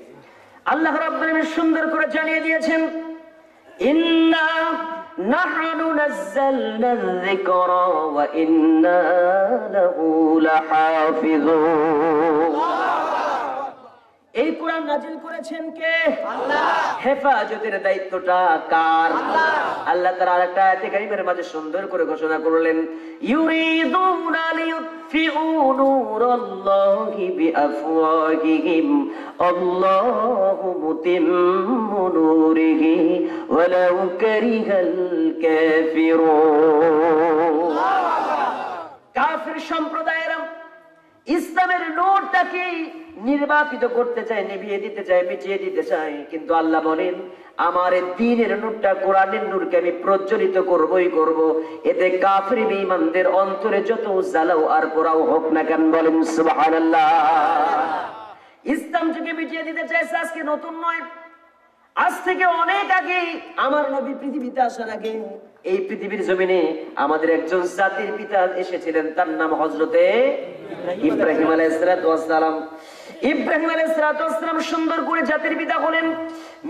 আল্লাহ রাব্বুল আলামিন সুন্দর করে জানিয়ে দিয়েছেন, ইন্না নাহনু নাযালনা যিকরা ওয়া ইন্না লাহু লাহাফিজুন। এই কোরআন নাজিল করেছেন কে? আল্লাহ। হেফাজতের দায়িত্বটা কার? আল্লাহ তাআলা আরেকটা আয়াতে কারিমের মাঝে সুন্দর করে ঘোষণা করলেন, ইউরিদুনা লিউতফিউ নূরাল্লাহি বিআফওয়াহিহিম আল্লাহু মুতিম্মু নূরিহি ওয়ালাউ কারিহাল কাফিরুন। কাফির সম্প্রদায়েরা ইসলামের নূরটাকে নির্বাপিত করতে চায়, নিভিয়ে দিতে চায়, মিটিয়ে দিতে চায়, কিন্তু আল্লাহ বলেন আমার দ্বীনের নূরটা, কোরআনের নূরকে আমি প্রজ্বলিত করবই করব। এতে কাফির বেঈমানদের অন্তরে যত জ্বালাও আর পোড়াও হোক না কেন, বলেন সুবহানাল্লাহ। ইসলামটাকে মিটিয়ে দিতে চাইছে আজকে নতুন নয়, আজ থেকে অনেক আগে, আমার নবী পৃথিবীতে আসার আগে এই পৃথিবীর জমিনে আমাদের একজন জাতির পিতা এসেছিলেন, তার নাম হযরতে ইব্রাহিম আলাইহিস সালাম। ইব্রাহিম আলাইহিস সালাম সুন্দর করে জাতির পিতা হলেন,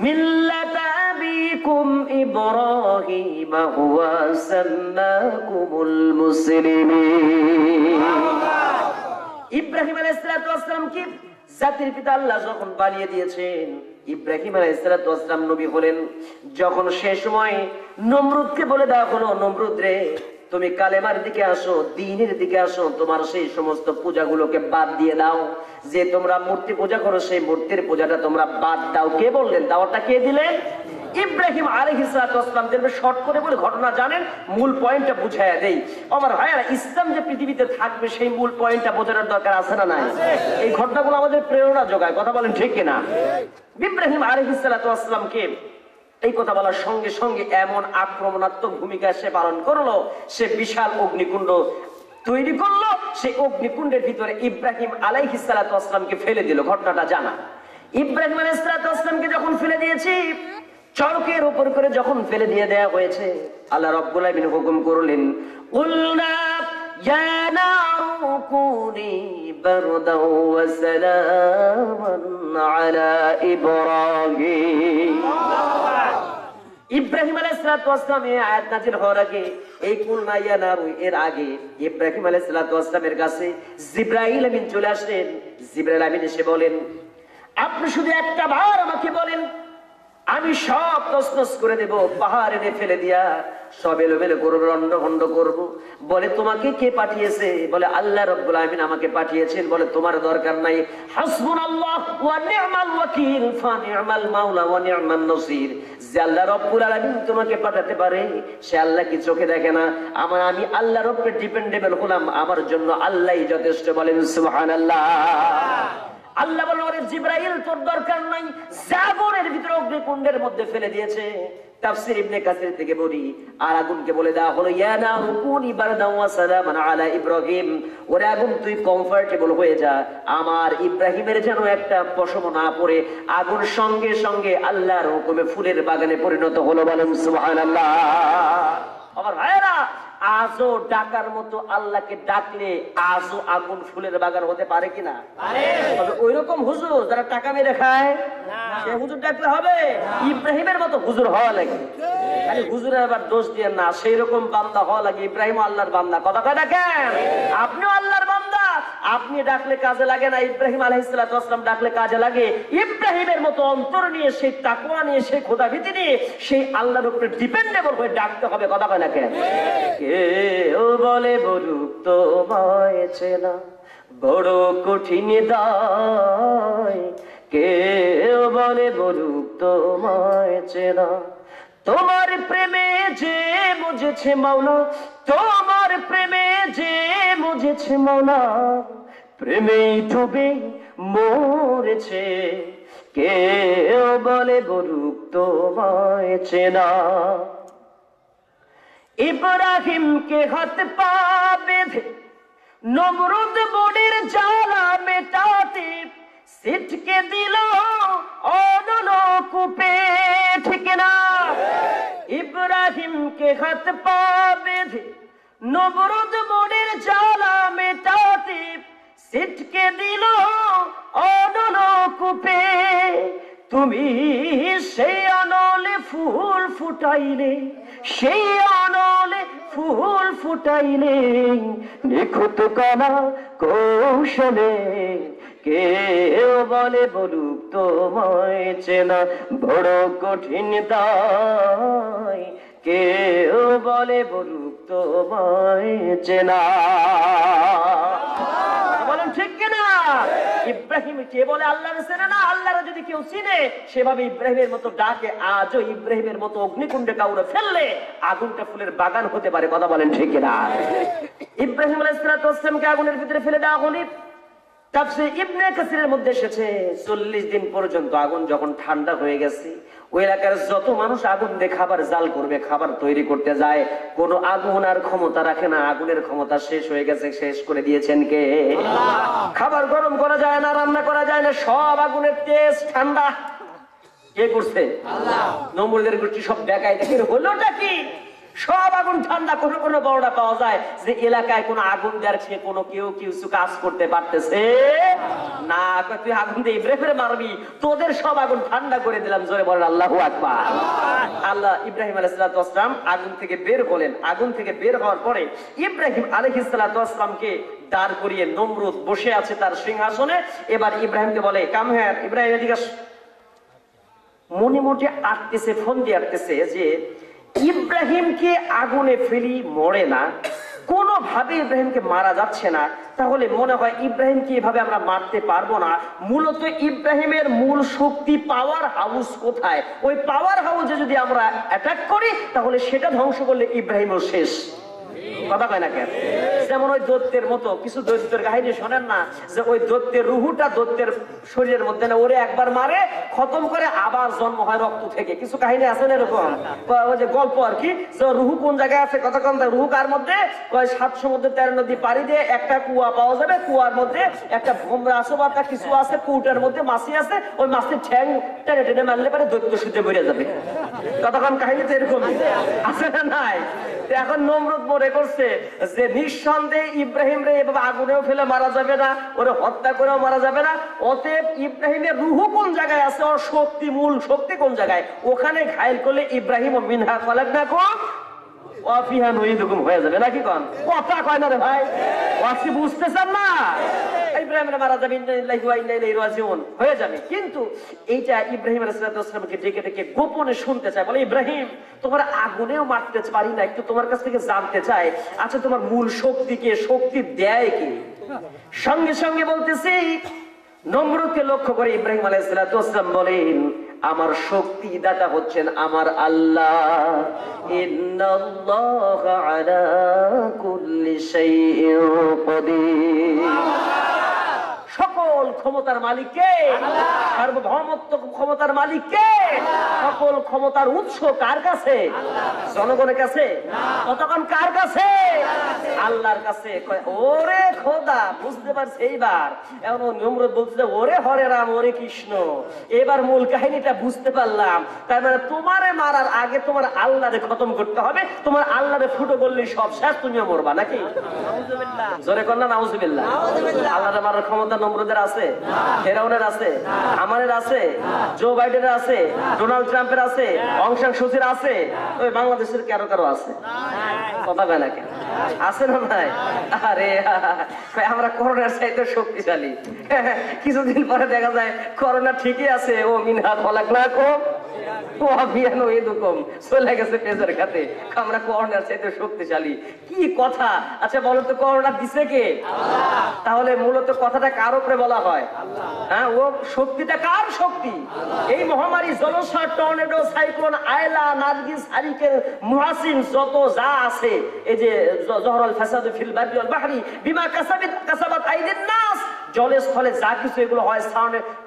মিল্লাতা আবিকুম ইব্রাহিম হুয়া সাম্মাকুমুল মুসলিমিন। ইব্রাহিম আলাইহিস সালাম কি জাতির পিতা আল্লাহ যখন বানিয়ে দিয়েছেন, ইব্রাহিম আলাইহিস সালাম নবী হলেন। যখন সে সময় নমরুদকে বলে দেওয়া হলো, নমরুদ রে তুমি কালেমার দিকে আসো, দ্বীনের দিকে আসো, তোমার সেই সমস্ত পূজাগুলোকে বাদ দিয়ে দাও, যে তোমরা মূর্তি পূজা করো সেই মূর্তির পূজাটা তোমরা বাদ দাও। কে বললেন? দাওয়াতটা কে দিলেন? ইব্রাহিম আলাইহিস সালাম। দেখবে শর্ট করে বলে ঘটনা জানেন, মূল পয়েন্টটা বুঝাইয়া দেই। আমার ভাইয়ারা, ইসলাম যে পৃথিবীতে থাকবে সেই মূল পয়েন্টটা বোঝানোর দরকার আছে না নাই? এই ঘটনাগুলো আমাদের প্রেরণা যোগায়, কথা বলেন ঠিক কিনা? ইব্রাহিম আলাইহিস সালামকে এই কথা বলার সঙ্গে সঙ্গে এমন আক্রমণাত্মক ভূমিকা সে পালন করলো, সে বিশাল অগ্নিকুণ্ড তৈরি করলো, সেই অগ্নিকুণ্ডের ভিতরে ইব্রাহিম আলাইহিস সালামকে ফেলে দিল। ঘটনাটা জানা। ইব্রাহিম আলাইহিস সালামকে যখন ফেলে দিয়েছি, চরকের উপর করে যখন ফেলে দিয়ে দেয়া হয়েছে, আল্লাহ রাব্বুল আলামিন হুকুম করলেন, কুলনা ইয়া নারু কুনি বারদাও ওয়া সালামান আলা ইব্রাহিম। ইব্রাহিম আলাইহিস সালাম এই আয়াত নাযিল হওয়ার আগে, এই কুলনা ইয়া নারু এর আগে ইব্রাহিম আলাইহিস সালামের কাছে জিবরাইল আমিন চলে আসলেন। জিবরাইল আমিন এসে বলেন, আপনি শুধু একটা বার আমাকে বলেন, আমি সব তছনছ করে দেব, পাহাড় এনে ফেলে দিয়া সব এলোমেলো করবো, রন্ডভন্ড করবো। বলে তোমাকে কে পাঠিয়েছে? বলে আল্লাহ রাব্বুল আলামিন আমাকে পাঠিয়েছেন। বলে তোমার দরকার নাই, হাসবুনাল্লাহ ওয়া নি'মাল ওয়াকিল ফা নি'মাল মাওলা ওয়া নি'মান নাসির। যে আল্লাহ রাব্বুল আলামিন তোমাকে পাঠাতে পারে, সে আল্লাহ কি চোখে দেখে না? আমি আল্লাহর উপরে ডিপেন্ডেবল হলাম, আমার জন্য আল্লাহই যথেষ্ট। বলেন সুবহানাল্লাহ। আল্লাহ বলল, ওরে জিবরাইল তোর দরকার নাই, জাবরের ভিতরে অগ্নিকুণ্ডের মধ্যে ফেলে দিয়েছে। তাফসীর ইবনে কাসির থেকে বলি, আর আগুনকে বলে দেওয়া হলো, ইয়া নারু কুনি বারদাও ওয়া সালামান আলা ইব্রাহিম। ওরে আগুন তুই কমফোর্টেবল হয়ে যা, আমার ইব্রাহিমের যেন একটা পশম না পড়ে। আগুন সঙ্গে সঙ্গে আল্লাহর হুকুমে ফুলের বাগানে পরিণত হলো। বলেন সুবহানাল্লাহ। আমার ভাইরা, আজও ডাকার মতো আল্লাহকে ডাকলে আজও আগুন ফুলের বাগান হতে পারে কিনা? তবে ওই রকম হুজুর যারা টাকা মেরে খায়, সে হুজুর ডাকলে হবে? ইব্রাহিমের মতো হুজুর হওয়া লাগে। খালি হুজুরের আবার দোষ দিয়ে না, সেই রকম বান্দা হওয়া লাগে। ইব্রাহিম আল্লাহর বান্দা, কথা কয় দেখেন, আপনিও আল্লাহর বান্দা, আপনি ডাকলে কাজে লাগে না, ইব্রাহিম আলাইহিস সালাম ডাকলে কাজে লাগে। ইব্রাহিমের মতো অন্তর নিয়ে, সেই তাকওয়া নিয়ে, সেই খোদাভীতি নিয়ে, সেই আল্লাহর উপরে ডিপেন্ডেবল হয়ে ডাকতে হবে। কথা কয় না কেন? কেউ বলে বলুক তোমায় চেনা বড় কঠিন দায়, কেউ বলে বলুক তোমায় চেনা তোমার প্রেমে যে বুঝেছে মাওলা, তোমার প্রেমে যে বুঝেছে মাওলা, প্রেমে ডুবে মরেছে, কেউ বলে বলুক তোমায় চেনা। ইব্রাহিমকে হাত পা বেঁধে নমরুদ বনের জ্বালা মেটাতে সিটকে দিল অনলকূপে, ঠিক না? ইব্রাহিমকে হাত পা বেঁধে নমরুদ বনের জ্বালা মেটাতে সিটকে দিল অনলকূপে, তুমি সেই অনলে ফুল ফুটাইলে, সেই অনলে ফুল ফুটাইলে নিখুঁত কণা কৌশলে, কেউ বলে বলুক তোমায় চেনা বড় কঠিন দায়, কেউ বলে বলুক তোমায় চেনা। বলেন ঠিক কিনা? ইব্রাহিম কে বলে আল্লাহর চেনে না? আল্লাহর যদি কেউ চিনে সেভাবে ইব্রাহিমের মতো ডাকে, আজও ইব্রাহিমের মতো অগ্নিকুণ্ডে কাউরে ফেললে আগুনটা ফুলের বাগান হতে পারে। কথা বলেন ঠিক কিনা? ইব্রাহিম আলাইহিস সালামকে আগুনের ভিতরে ফেলে দেওয়া হলো। তাফসীর ইবনে কাসিরের মধ্যে এসেছে 40 দিন পর্যন্ত আগুন যখন ঠান্ডা হয়ে গেছে, ওই এলাকার যত মানুষ আগুন দিয়ে খাবার জাল করবে, খাবার তৈরি করতে যায়, কোন আগুন আর ক্ষমতা রাখে না। আগুনের ক্ষমতা শেষ হয়ে গেছে, শেষ করে দিয়েছেন কে? খাবার গরম করা যায় না, রান্না করা যায় না, সব আগুনের তেজ ঠান্ডা কে করছে? আল্লাহ। নমরুদের গোষ্ঠী সব দেখায়, দেখেন হলোটা কি? সব আগুন ঠান্ডা। কোনো কোনো বড়টা পাওয়া যায় যে এলাকায় কোনো আগুন দেওয়ার সে কোনো কেউ কিছু কাজ করতে পারতেছে না। তুই আগুন দিয়ে ইব্রাহিমের মারবি, তোদের সব আগুন ঠান্ডা করে দিলাম। জোরে বলেন আল্লাহু আকবার। আল্লাহ ইব্রাহিম আলাইহিস সালাম আগুন থেকে বের হলেন। আগুন থেকে বের হওয়ার পরে ইব্রাহিম আলাইহিস সালামকে দাঁড় করিয়ে নমরুদ বসে আছে তার সিংহাসনে। এবার ইব্রাহিমকে বলে, কাম হিয়ার। ইব্রাহিম এদিকে মনে মনে আটতেছে, ফোন দিয়ে আটতেছে যে ইব্রাহিমকে আগুনে ফেলি মরে না, কোনোভাবে ইব্রাহিমকে মারা যাচ্ছে না, তাহলে মনে হয় ইব্রাহিমকে এভাবে আমরা মারতে পারবো না। মূলত ইব্রাহিমের মূল শক্তি পাওয়ার হাউস কোথায়? ওই পাওয়ার হাউসে যদি আমরা অ্যাটাক করি তাহলে সেটা ধ্বংস করলে ইব্রাহিমও শেষ। কথা কয় না কেন? যেমন ওই দৈত্যের মতো কিছু দৈত্যের কাহিনী শোনেন না, যে ওই দৈত্যের রুহুটা দৈত্যের শরীরের মধ্যে না, ওরে একবার মারে খতম করে আবার জন্ম হয় রক্ত থেকে। কিছু কাহিনী আছে না এরকম, ওই যে গল্প আর কি, যে রুহু কোন জায়গায় আছে, কথা কম, রুহু কার মধ্যে? 7 সমুদ্র 13 নদী পাড়ি দিয়ে একটা কুয়া পাওয়া যাবে, কুয়ার মধ্যে একটা ভোমরা আছে বা কিছু আছে, কুয়াটার মধ্যে মাছি আছে, ওই মাছের ঠ্যাং টেনে টেনে মারলে পারে দৈত্য শুদ্ধে মরে যাবে। কতক্ষণ কাহিনী তো এরকম আছে না নাই? এখন নমরুদ মনে করছে যে নিঃসন্দেহে ইব্রাহিম রে এভাবে আগুনেও ফেলে মারা যাবে না, ওরে হত্যা করেও মারা যাবে না। অতএব ইব্রাহিমের রুহু কোন জায়গায় আছে, ওর শক্তি, মূল শক্তি কোন জায়গায়, ওখানে ঘায়েল করলে ইব্রাহিম ও মিনহা খলাকনাকুম ওয়া ফিহা নুঈদুকুম হয়ে যাবে। নাকি কোন কথা কয় না রে ভাই? ওয়াসি বুঝতেছেন না? ইব্রাহিম মারা যাবে, ইন্না লিল্লাহি ওয়া ইন্না ইলাইহি রাজিউন হয়ে যাবে। কিন্তু এইটা ইব্রাহিম আলাইহিস সালামকে ডেকে ডেকে গোপনে শুনতে চায়। বলে, ইব্রাহিম তোমার আগুনেও মারতে পারি না, একটু তোমার কাছ থেকে জানতে চাই, আচ্ছা তোমার মূল শক্তি কে, শক্তি দেয় কি? সঙ্গে সঙ্গে বলতেছি, নমরুদকে লক্ষ্য করে ইব্রাহিম আলাইহিস সালাম বলেন, আমার শক্তি দাতা হচ্ছেন আমার আল্লাহ। ইন্নাল্লাহা আলা কুল্লি শাইইন কাদির। সকল ক্ষমতার মালিক কে? আল্লাহ। সার্বভৌমত্ব ক্ষমতার মালিক কে? সকল ক্ষমতার উৎস কার কাছে? জনগণের কাছে না, ততক্ষণ কার কাছে? আল্লাহর কাছে। ওরে খোদা, বুঝতে পারছে এইবার? এখন নমরুদ বলছে, ওরে হরে রাম ওরে কৃষ্ণ। এবার মূল কাহিনীটা বুঝতে পারলাম। তার মানে তোমারে মারার আগে তোমার আল্লাহরে খতম করতে হবে। তোমার আল্লাহরে ফুটো করলে সব শেষ, তুমিও মরবা। নাকি? জোরে কর না নাউজুবিল্লাহ। আল্লাহরে মারার ক্ষমতা নমরুদের আছে? আছে, ফেরাউনের আছে, আমানের আছে, জো বাইডেনের আছে, ডোনাল্ড ট্রাম্পের আছে, অং সান সু চির আছে, ওই বাংলাদেশের কারো কারো আছে? কথা কয় না কেন? আছে না ভাই? আরে আমরা করোনার চাইতে শক্তিশালী। কিছুদিন পরে দেখা যায় করোনা ঠিকই আছে, ও মিনহা খলাকনাকুম ওয়া ফিহা নুঈদুকুম, চলে গেছে পেজের খাতে। আমরা করোনার চাইতে শক্তিশালী। কি কথা! আচ্ছা বলো তো, করোনা দিছে কে? আল্লাহ। তাহলে মূলত কথাটা কার উপরে বলা হয়? হ্যাঁ, ও শক্তিটা কার শক্তি? এই মহামারী, জলসার, টর্নেডো, সাইক্লোন, আয়লা, নার্গিস, হারিকেন, মুহাসিন, যত যা আছে, এই যে জহরাল ফাসাদু ফিল বাররি ওয়াল বাহরি বিমা কাসাবাত আইদিন নাস, জলে স্থলে যা কিছু এগুলো হয়,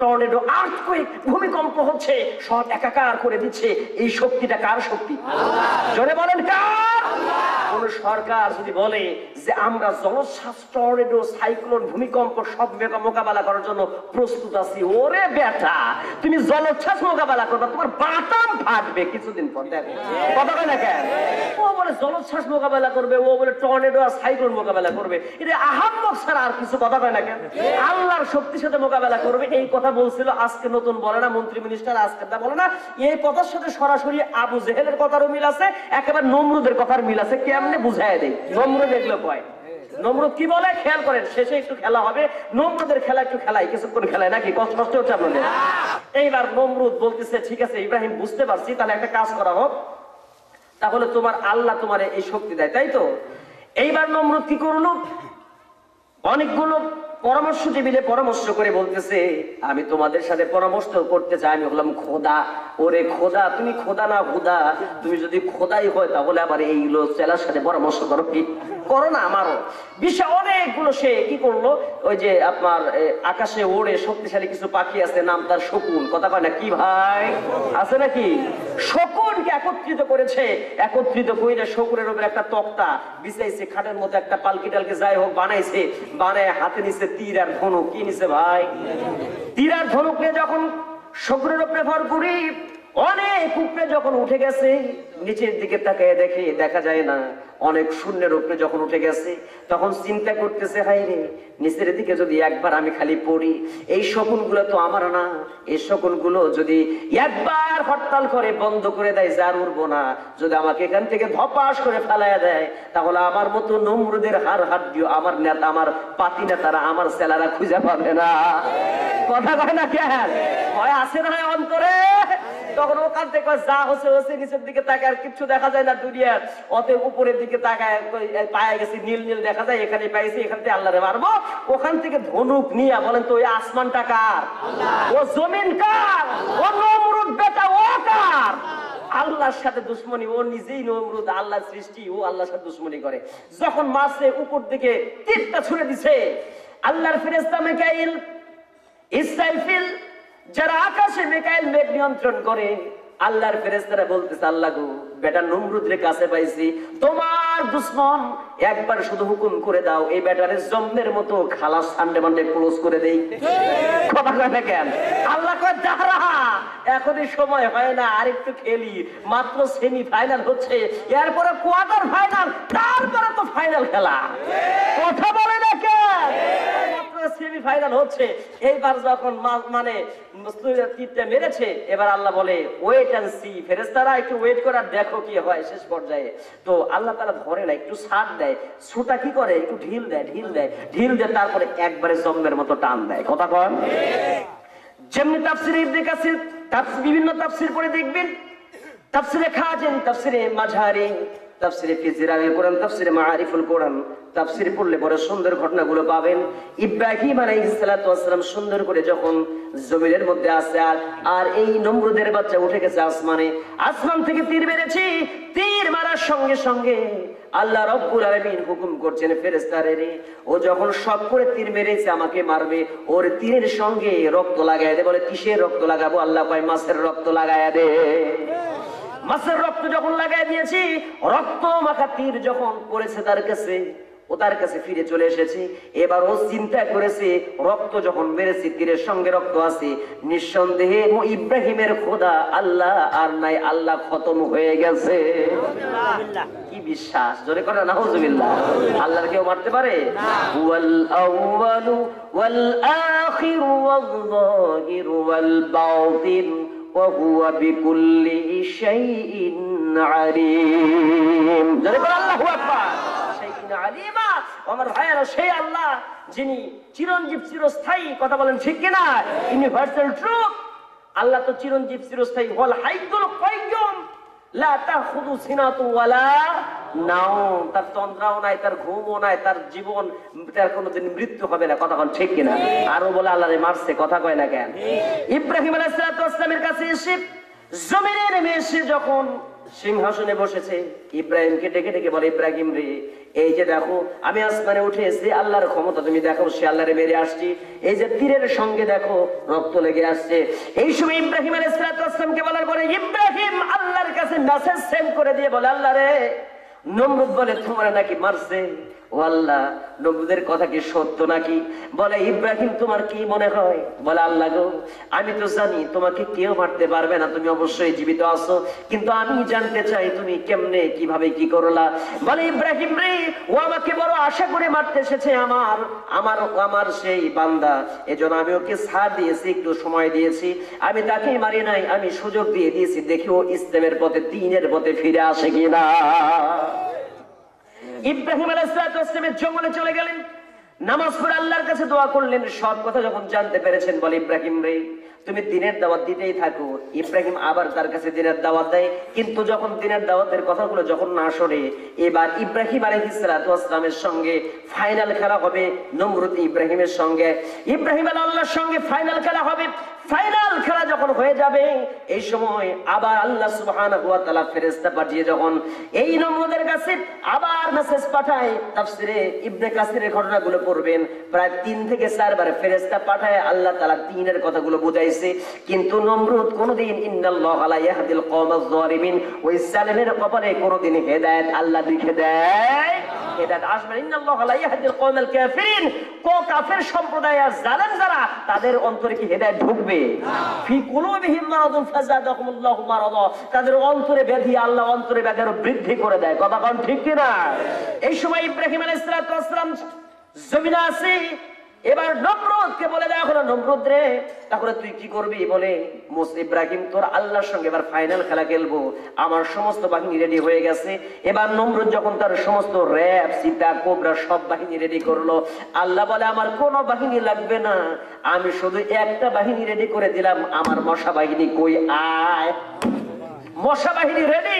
টর্নেডো, আর্থকুইক, ভূমিকম্প হচ্ছে, সব একাকার করে দিচ্ছে। এই শক্তিটা কার শক্তি? আল্লাহ। জোরে বলেন কার? আল্লাহ। কোন সরকার যদি বলে যে আমরা জলোচ্ছ্বাস, টর্নেডো, সাইক্লোন, ভূমিকম্প সব মোকাবেলা করার জন্য প্রস্তুত আছি, ওরে বেটা, তুমি জলোচ্ছ্বাস মোকাবেলা করবে, তোমার বাটাম ফাটবে কিছুদিন পর। দেখো কথা কয় না কেন? ও বলে জলোচ্ছ্বাস মোকাবেলা করবে, ও বলে টর্নেডো আর সাইক্লোন মোকাবেলা করবে। এটা আহাম্মক ছাড়া আর কিছু কথা কয় না কেন? আল্লাহর শক্তির সাথে মোকাবেলা করবে, এই কথা বলছিল। আজকে নতুন বলে না, মন্ত্রী মিনিস্টার আজকে বলে না। এই কথার সাথে সরাসরি আবু জেহেলের কথারও মিল আছে, একেবারে নমরুদের কথার মিল আছে। কেমনে বুঝায় দেয়? নমরুদ এগুলো কয়। নমরুদ কি বলে খেয়াল করেন, শেষে একটু খেলা হবে। নমরুদের খেলা একটু খেলাই, কিছুক্ষণ খেলায় নাকি? কষ্ট হচ্ছে আপনাদের? এইবার নমরুদ বলতেছে, ঠিক আছে ইব্রাহিম, বুঝতে পারছি, তাহলে একটা কাজ করা হোক, তাহলে তোমার আল্লাহ তোমার এই শক্তি দেয়, তাই তো? এইবার নমরুদ কি করলো, অনেকগুলো পরামর্শ টেবিলে পরামর্শ করে বলতেছে, আমি তোমাদের সাথে পরামর্শ করতে চাই, আমি বললাম খোদা। ওরে খোদা, তুমি খোদা না হুদা? তুমি যদি খোদাই হয় তাহলে আবার এইগুলো চেলার সাথে পরামর্শ করো, কি করো না? আমারও বিশ্বে অনেকগুলো, সে কি করলো, ওই যে আপনার আকাশে ওড়ে শক্তিশালী কিছু পাখি আছে, নাম তার শকুন। কথা কয় না কি ভাই? আছে নাকি? শকুনকে একত্রিত করেছে, একত্রিত করে শকুনের উপরে একটা তক্তা বিছাইছে, খাটের মধ্যে একটা পালকি টালকে যাই হোক বানাইছে, বানায় হাতে নিছে তীর আর ধনুক। কি নিছে ভাই? তীর আর ধনুক নিয়ে যখন শকুনের উপরে ভর করি, অনেক উপরে যখন উঠে গেছে, নিচের দিকে তাকিয়ে দেখে দেখা যায় না, অনেক শূন্যের উপরে যখন উঠে গেছে, তখন চিন্তা করতেছে, হাই রে, নিচের দিকে যদি একবার আমি খালি পড়ি, এই শকুনগুলো তো আমার না, এই শকুনগুলো যদি একবার হরতাল করে বন্ধ করে দেয়, যার উড়বো না, যদি আমাকে এখান থেকে ধপাস করে ফেলাইয়া দেয়, তাহলে আমার মতো নমরুদের হার হাড্ডিও আমার নেতা, আমার পাতি নেতারা, আমার সেলারা খুঁজে পাবে না। কথা কয় না কেন? ভয় আছে না অন্তরে? তখন ওখান থেকে যা হচ্ছে হচ্ছে, নিচের দিকে তাকায় আর কিছু দেখা যায় না দুনিয়ার, অতএব উপরের দিকে তাকায় পায়ে গেছি, নীল নীল দেখা যায়, এখানে পাইছি, এখান থেকে আল্লাহরে মারবো। ওখান থেকে ধনুক নিয়ে বলেন তো, ওই আসমানটা কার? ও জমিন কার? ও নমরুদ বেটা, ও কার? আল্লাহর সাথে দুশ্মনী। ও নিজেই নমরুদ, আল্লাহর সৃষ্টি, ও আল্লাহর সাথে দুশ্মনী করে। যখন মাসে উপর দিকে তীরটা ছুড়ে দিছে, আল্লাহর ফেরেশতা মিকাইল, ইসরাফিল, যারা আকাশে মিকাইল মেঘ নিয়ন্ত্রণ করে, আল্লাহর ফেরেশতারা বলতেছে, আল্লাহ গো, বেটা নমরুদের কাছে পাইছি, তোমার দুশ্মন, একবার শুধু হুকুম করে দাও, এই বেটারে জম্মের মতো খালাস সানডে মানডে ক্লোজ করে দেই। কথা কয় না কেন? আল্লাহ কয়, দাঁড়া, এখনই সময় হয় না, আরেকটু খেলি, মাত্র সেমি ফাইনাল হচ্ছে, এরপরে কোয়ার্টার ফাইনাল, তারপরে তো ফাইনাল খেলা। কথা বলে না কেন? সেমি ফাইনাল হচ্ছে। এইবার যখন মানে তীরটা মেরেছে, এবার আল্লাহ বলে, ওয়েট এন্ড সি, ফেরেশতারা একটু ওয়েট করে আর দেখো কি হয় শেষ পর্যায়ে। তো আল্লাহ তাআলা ধরে না, একটু ছাড় দেয়, ছোটা কি করে, একটু ঢিল দেয়, ঢিল দেয়, ঢিল দেয়, তারপরে একবারে জম্মের মতো টান দেয়। কথা কন? যেমনি তাফসিরে ইবনে কাসির, বিভিন্ন তাফসির পড়ে দেখবেন, তাফসিরে খাজিন, তাফসিরে মাঝারি, তাফসিরে ফিজিরাউল কোরআন, তাফসিরে মাআরিফুল কোরআন, তাফসির পড়লে পরে সুন্দর ঘটনাগুলো পাবেন। ইব্রাহিম আলাইহিস সালাতু ওয়াস সালাম সুন্দর করে যখন জমিনের মধ্যে আছে, আর এই নমরুদের বাচ্চা উঠে গেছে আসমানে, আসমান থেকে তীর মেরেছে, তীর মারার সঙ্গে সঙ্গে আল্লাহ রাব্বুল আলামিন হুকুম করছেন ফেরেশতারে, ও যখন শক করে তীর মেরেছে আমাকে মারবে, ওর তীরের সঙ্গে রক্ত লাগায় দে। বলে কিসের রক্ত লাগাবো? আল্লাহ কয়, মাছের রক্ত লাগায় দে। মাছের রক্ত যখন লাগাই দিয়েছি, রক্ত মাখা তীর যখন পড়েছে তার কাছে, ও তার কাছে ফিরে চলে এসেছে। এবার ও চিন্তা করেছে রক্ত যখন বেড়েছে, তীরের সঙ্গে রক্ত আছে, নিঃসন্দেহে ইব্রাহিমের খোদা আল্লাহ আর নাই, আল্লাহ খতম হয়ে গেছে। কি বিশ্বাস, জোরে করে নাউজুবিল্লাহ। আল্লাহর কেউ মারতে পারে? ওয়াল আউয়ালু ওয়াল আখিরু ওয়াল যাহিরু ওয়াল বাতিন ওয়া হুয়া বিকুল্লি শাইইন আলিম। জোরে করে আল্লাহু আকবার। শাইইন আলিমা। আমার ভাইয়েরা, সেই আল্লাহ যিনি চিরঞ্জীব চিরস্থায়ী, কথা বলেন ঠিক কিনা? Universal truth. আল্লাহ তো চিরঞ্জীব চিরস্থায়ী। ওয়াল হাইয়ুল কাইয়্যুম লা তাখুযু সিনাতু ওয়ালা নাওম। তার তন্দ্রাও নাই, তার ঘুমও নাই, তার জীবন, তার কোনোদিন মৃত্যু হবে না, কথা বলেন ঠিক কিনা? আরো বলে আল্লাহরে মারছে, কথা কয় না কেন? ইব্রাহিম আলাইহিস সালাতু ওয়াস সালামের কাছে এসে জমিনে নেমে এসে যখন সিংহাসনে বসেছে, ইব্রাহিমকে ডেকে ডেকে বলে, ইব্রাহিম রে, এই যে দেখো আমি আসমানে উঠে এসেছি, আল্লাহর ক্ষমতা তুমি দেখো, সে আল্লাহরে মেরে আসছি, এই যে তীরের সঙ্গে দেখো রক্ত লেগে আসছে। এই সময় ইব্রাহিম আলাইহিস সালাতু ওয়াস সালামকে বলার পরে ইব্রাহিম আল্লাহর কাছে মেসেজ সেন্ড করে দিয়ে বলে, আল্লাহ রে, নমরুদ বলে তোমার নাকি মারছে। ও আল্লাহ, নমরুদের কথা কি সত্য নাকি? বলে, ইব্রাহিম তোমার কি মনে হয়? বলে, আল্লাহ গো, আমি তো জানি তোমাকে কেউ মারতে পারবে না, তুমি অবশ্যই জীবিত আছো, কিন্তু আমি জানতে চাই তুমি কেমনে, কিভাবে, কি করলা। বলে, ইব্রাহিম রে, ও আমাকে বড় আশা করে মারতে এসেছে, আমার সেই বান্দা, এজন্য আমি ওকে ছাড় দিয়েছি, একটু সময় দিয়েছি, আমি তাকেই মারি নাই, আমি সুযোগ দিয়ে দিয়েছি, দেখি ও ইসলামের পথে, দ্বীনের পথে ফিরে আসে কিনা। ইব্রাহিম আলাইহিস সালাতু ওয়াস সালাম জঙ্গলে চলে গেলেন, নামাজ পড়ে আল্লাহর কাছে দোয়া করলেন। সব কথা যখন জানতে পেরেছেন, বলে, ইব্রাহিম রে, তুমি দ্বীনের দাওয়াত দিতেই থাকো। ইব্রাহিম আবার তার কাছে দ্বীনের দাওয়াত দেয়, কিন্তু যখন দ্বীনের দাওয়াতের কথাগুলো যখন না শোনে, এবার ইব্রাহিম আলাইহিস সালাতু ওয়াস সালামের সঙ্গে ফাইনাল খেলা হবে, নমরুদ ইব্রাহিমের সঙ্গে, ইব্রাহিম আল্লাহর সঙ্গে ফাইনাল খেলা হবে। ফাইনাল খেলা যখন হয়ে যাবে, এই সময় আবার আল্লাহ সুবহানাহু ওয়া তাআলা ফেরেশতা পাঠিয়ে যখন এই নমরুদের কাছে আবার মেসেজ পাঠায়, তাফসিরে ইবনে কাসিরের ঘটনাগুলো পড়বেন, প্রায় 3 থেকে 4 বার ফেরেশতা পাঠায় আল্লাহ তাআলা দ্বীনের কথাগুলো বুঝাইছে। কিন্তু নমরুদ কোনদিন ইন্নাল্লাহা লা ইয়াহদিল কওমাজ যালিমিন, ওই জালেমের কপালে কোনদিন হেদায়েত আল্লাহ লিখে দেয়, হেদায়েত আসবে। ইন্নাল্লাহা লা ইয়াহদিল কওমাল কাফিরিন, কাফের সম্প্রদায় আর জালেম যারা, তাদের অন্তরে কি হেদায়েত ঢুকবে? ফি কুলুবিহিম মারাদুন ফাযাদাকুমুল্লাহু মারাদা, তাদের অন্তরে ব্যাধি, আল্লাহ অন্তরে ব্যাধি আরো বৃদ্ধি করে দেয়, কথা কোন ঠিক কি না? এই সময় ইব্রাহিম আলাইহিস সালাতু ওয়াস সালাম জমিনে আছে। এবার নমরুদকে বলে দেয়া হলো, নমরুদ রে, তাহলে তুই কি করবি? বলে, ইব্রাহিম, তোর আল্লাহর সঙ্গে এবার ফাইনাল খেলা খেলবো, আমার সমস্ত বাহিনী রেডি হয়ে গেছে। এবার নমরুদ যখন তার সমস্ত র‍্যাব, সীতা, কোবরা সব বাহিনী রেডি করলো, আল্লাহ বলে, আমার কোনো বাহিনী লাগবে না, আমি শুধু একটা বাহিনী রেডি করে দিলাম, আমার মশা বাহিনী কই আয়। মশা বাহিনী রেডি,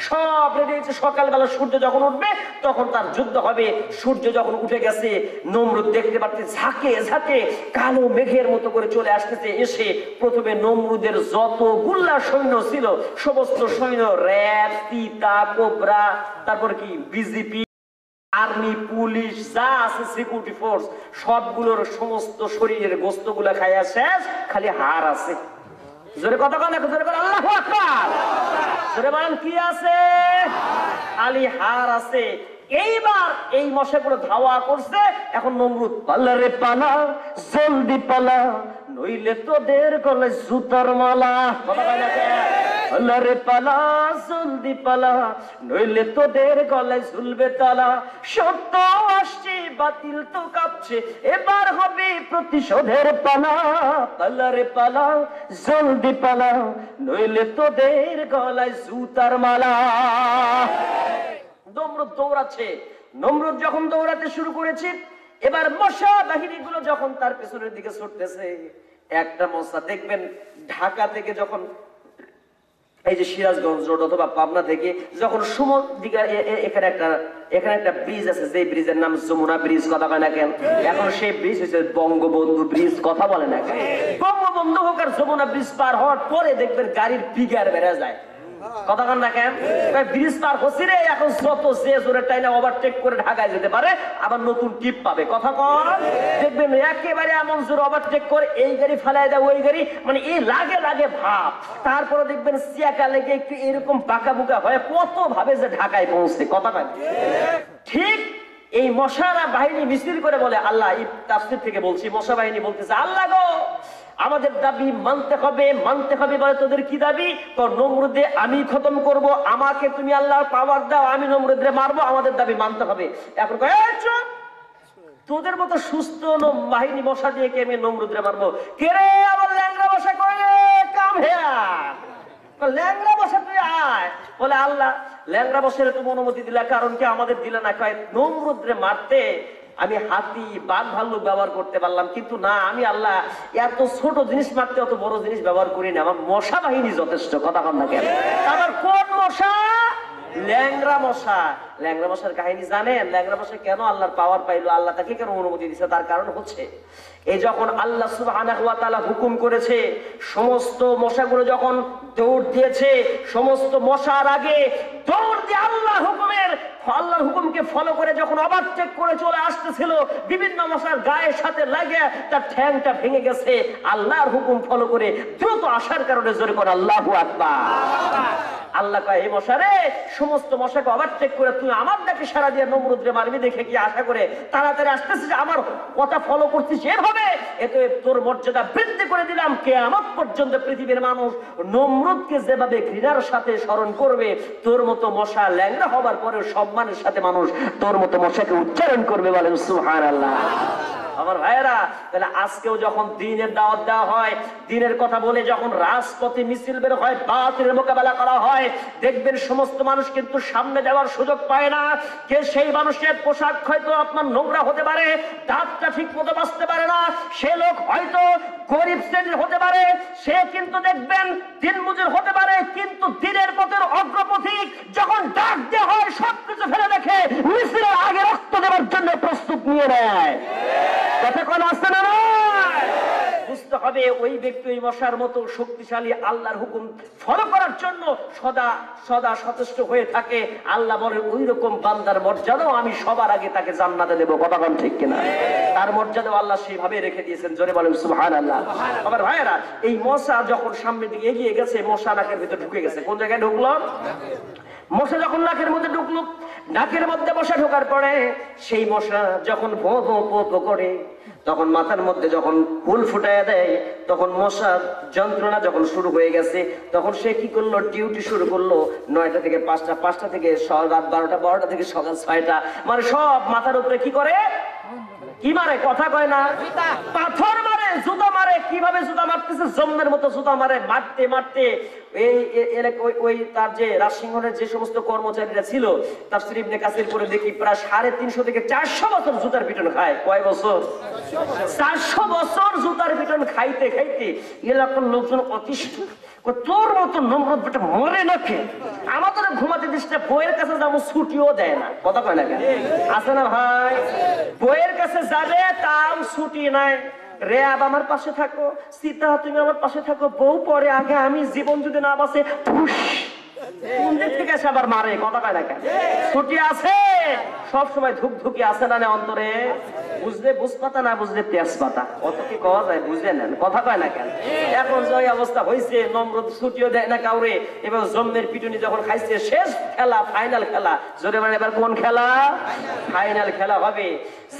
সব রেডি হয়েছে। সকালবেলা সূর্য যখন উঠবে তখন তার যুদ্ধ হবে। সূর্য যখন উঠে গেছে, নমরুদ দেখতে পাচ্ছে ঝাঁকে ঝাঁকে কালো মেঘের মতো করে চলে আসতেছে। এসে প্রথমে নমরুদের যতগুলা সৈন্য ছিল, সমস্ত সৈন্য, র‍্যাব, সীতা, কোবরা, তারপর কি বিজিপি, আর্মি, পুলিশ, যা আছে সিকিউরিটি ফোর্স, সবগুলোর সমস্ত শরীরের গোস্তগুলা খাইয়া শেষ, খালি হাড় আছে। জোরে কথা বলেন, জোরে বলেন আল্লাহু আকবার। জোরে বলেন, কি আছে? খালি হাড় আছে। এইবার এই মশাগুলো ধাওয়া করছে। এখন নমরুদ, পালা রে পালা, জলদি পালা, নইলে তোদের গলায় জুতার মালা। কথা বলে না? পালা রে পালা, জলদি পালা, নইলে তোদের গলায় ঝুলবে তালা। সত্য আসছে, বাতিল তো কাঁপছে, এবার হবে প্রতিশোধের পালা। পালা রে পালা, জলদি পালা, নইলে তোদের গলায় জুতার মালা। নমরুদ দৌড়াচ্ছে। নমরুদ যখন দৌড়াতে শুরু করেছে, এবার মশা বাহিনীগুলো যখন তার পেছনের দিকে ছুটতেছে, একটা মশা দেখবেন ঢাকা থেকে যখন এই যে সিরাজগঞ্জ রোড অথবা পাবনা থেকে যখন সুমন দিকে, এখানে একটা ব্রিজ আছে, যে ব্রিজের নাম যমুনা ব্রিজ, কথা বলে না কেন? এখন সেই ব্রিজ হচ্ছে বঙ্গবন্ধু ব্রিজ, কথা বলে না কেন? বঙ্গবন্ধু হোক আর যমুনা ব্রিজ পার হওয়ার পরে দেখবেন গাড়ির ফিগার বেড়ে যায়, কথা কন না কেন? ব্রিজ পার হচ্ছে রে, এখন যত যে জোরে টাইনা ওভারটেক করে ঢাকায় যেতে পারে, আবার নতুন টিপ পাবে, কথা কন? দেখবেন একেবারে এমন জোরে ওভারটেক করে এই গাড়ি ফেলাই দেয় ওই গাড়ি, মানে এই লাগে লাগে ভাব। তারপরে দেখবেন সিয়াকা লেগে একটু এরকম বাঁকা বুকা হয়ে কত ভাবে যে ঢাকায় পৌঁছছে, কথা কন? ঠিক এই মশারা বাহিনী মিছিল করে বলে, আল্লাহ এই তাফসীর থেকে বলছি, মশা বাহিনী বলতেছে, আল্লাহ গো আমাদের দাবি মানতে হবে, মানতে হবে। বলে তোদের কি দাবি? তো নমরুদে আমি খতম করব, আমাকে তুমি আল্লাহর পাওয়ার দাও, আমি নমরুদে মারবো, আমাদের দাবি মানতে হবে। এখন তোদের মতো সুস্থ বাহিনী মশা দিয়ে কে আমি নমরুদে মারবো? কে রে আমার ল্যাংড়া মশা করে কাম হেয়া, ল্যাংড়া বসে তুই আয়। বলে আল্লাহ ল্যাংড়া বসে তুমি অনুমতি দিলা, কারণ কি আমাদের দিলে না? কয় নমরুদরে মারতে আমি হাতি বাঘ ভাল্লুক ব্যবহার করতে পারলাম, কিন্তু না আমি আল্লাহ এত ছোট জিনিস মারতে অত বড় জিনিস ব্যবহার করি না, আমার মশা বাহিনী যথেষ্ট। কথা কন না কেন? আবার কোন মশা? ল্যাংড়া মশা। ল্যাংড়া মশার কাহিনী জানেন? ল্যাংড়া মশা কেন আল্লাহর পাওয়ার পাইলো, আল্লাহ তাকে কেন অনুমতি দিচ্ছে? তার কারণ হচ্ছে এই যখন আল্লাহ সুবহানাহু ওয়া তাআলা হুকুম করেছে, সমস্ত মশাগুলো যখন দৌড় দিয়েছে, সমস্ত মশার আগে দৌড় দিয়ে আল্লাহর হুকুমকে ফলো করে যখন ওভারটেক করে চলে আসতেছিল, বিভিন্ন মশার গায়ের সাথে লাগে তার ঠ্যাংটা ভেঙে গেছে। আল্লাহর হুকুম ফলো করে দ্রুত আসার কারণে জোরে করে আল্লাহু আকবার। আল্লাহ কয়, এই মশারে সমস্ত মশাকে ওভারটেক করে তুই আমার ডাকে সারা দিয়ে নমরুদরে মারবি, দেখে কি আশা করে তাড়াতাড়ি আসতেছিস, আমার কথা ফলো করছিস এভাবে, এতে তোর মর্যাদা বৃদ্ধি করে দিলাম। কিয়ামত পর্যন্ত পৃথিবীর মানুষ নমরুদকে যেভাবে ঘৃণার সাথে স্মরণ করবে, তোর মতো মশা ল্যাংড়া হবার পরে সম্মানের সাথে মানুষ তোর মতো মশাকে উচ্চারণ করবে। বলেন সুবহানাল্লাহ। আমার ভাইয়েরা, তাহলে আজকেও যখন দিনের দাওয়াত দেওয়া হয়, দিনের কথা বলে যখন রাজপথে মিছিল বের হয়, বাতিলের মোকাবেলা করা হয়, দেখবেন সমস্ত মানুষ কিন্তু সামনে যাওয়ার সুযোগ পায় না। কে সেই মানুষের পোশাক হয়তো আপনার নোংরা হতে পারে, দাঁতটা ঠিক মতো বাঁচতে পারে না, সে লোক হয়তো গরিব শ্রেণীর হতে পারে, সে কিন্তু দেখবেন দিনমজুর হতে পারে, কিন্তু দিনের পথের অগ্রপথিক যখন ডাক দেওয়া হয় সবকিছু ফেলে দেখে মিছিলের আগে রক্ত দেওয়ার জন্য প্রস্তুত নিয়ে নেয়। কথা কোন আসছে না? বুঝতে হবে ওই ব্যক্তি ওই মশার মতো শক্তিশালী, আল্লাহর হুকুম ফলো করার জন্য সদা সদা সচেষ্ট হয়ে থাকে। আল্লাহ বলেন ওই রকম বান্দার মর্যাদাও আমি সবার আগে তাকে জান্নাতে দেব। কথা কোন ঠিক কিনা? তার মর্যাদাও আল্লাহ সেইভাবে রেখে দিয়েছেন। জোরে বলেন সুবহানাল্লাহ। আবার ভাইয়েরা, এই মশা যখন সামনের দিকে এগিয়ে গেছে, মশা নাকের ভিতরে ঢুকে গেছে। কোন জায়গায় ঢুকলো? মশা যখন নাকের মধ্যে ঢুকলো, নাকের মধ্যে মশা ঢোকার পরে সেই মশা যখন ভো ভো পো পো করে, তখন মাথার মধ্যে যখন হুল ফুটাইয়া দেয়, তখন মশার যন্ত্রণা যখন শুরু হয়ে গেছে, তখন সে কি করলো? ডিউটি শুরু করলো 9টা থেকে 5টা, 5টা থেকে রাত 12টা, 12টা থেকে সকাল 6টা, মানে সব মাথার উপরে কি করে? কি মারে? কথা কয় না? পাথর মারে, জুতা মারে। কিভাবে জুতা মারতেছে? জম্মের মতো জুতা মারে। মারতে মারতে ওই তার যে রাজসিংহের যে সমস্ত কর্মচারীরা ছিল, তাফসীর ইবনে কাসির পড়ে দেখি প্রায় 350 থেকে 400 বছর জুতার পিটন খায়। কয় বছর? 400 বছর জুতার পিটন খাইতে খাইতে এলাকার লোকজন অতিষ্ঠ। তোর মতো নমরুদ বেটা মরে নাকি? আমাদের ঘুমাতে দিস না, বইয়ের কাছে যাবো, ছুটিও দেয় না। কথা কয় না কেন? আছে না ভাই? বইয়ের কাছে যাবে তাও ছুটি নাই। রেয়াব আমার পাশে থাকো, সীতা তুমি আমার পাশে থাকো, বউ পরে আগে আমি, জীবন যদি না বাঁচে থেকে আবার মারে। কথা কয় না কেন? ছুটি আছে সব সময়, ধুকধুকি আছে না অন্তরে? বুঝলে বুঝপাতা, না বুঝলে তেজপাতা। কত কি কওয়া যায় বুঝে নেন। কথা কয় না কেন? এখন যে অবস্থা হয়েছে, নমরুদ ছুটিও দেয় না কাউরে। এবার জম্মের পিটুনি যখন খাইছে, শেষ খেলা, ফাইনাল খেলা। জোরে বলেন এবার কোন খেলা? ফাইনাল খেলা হবে।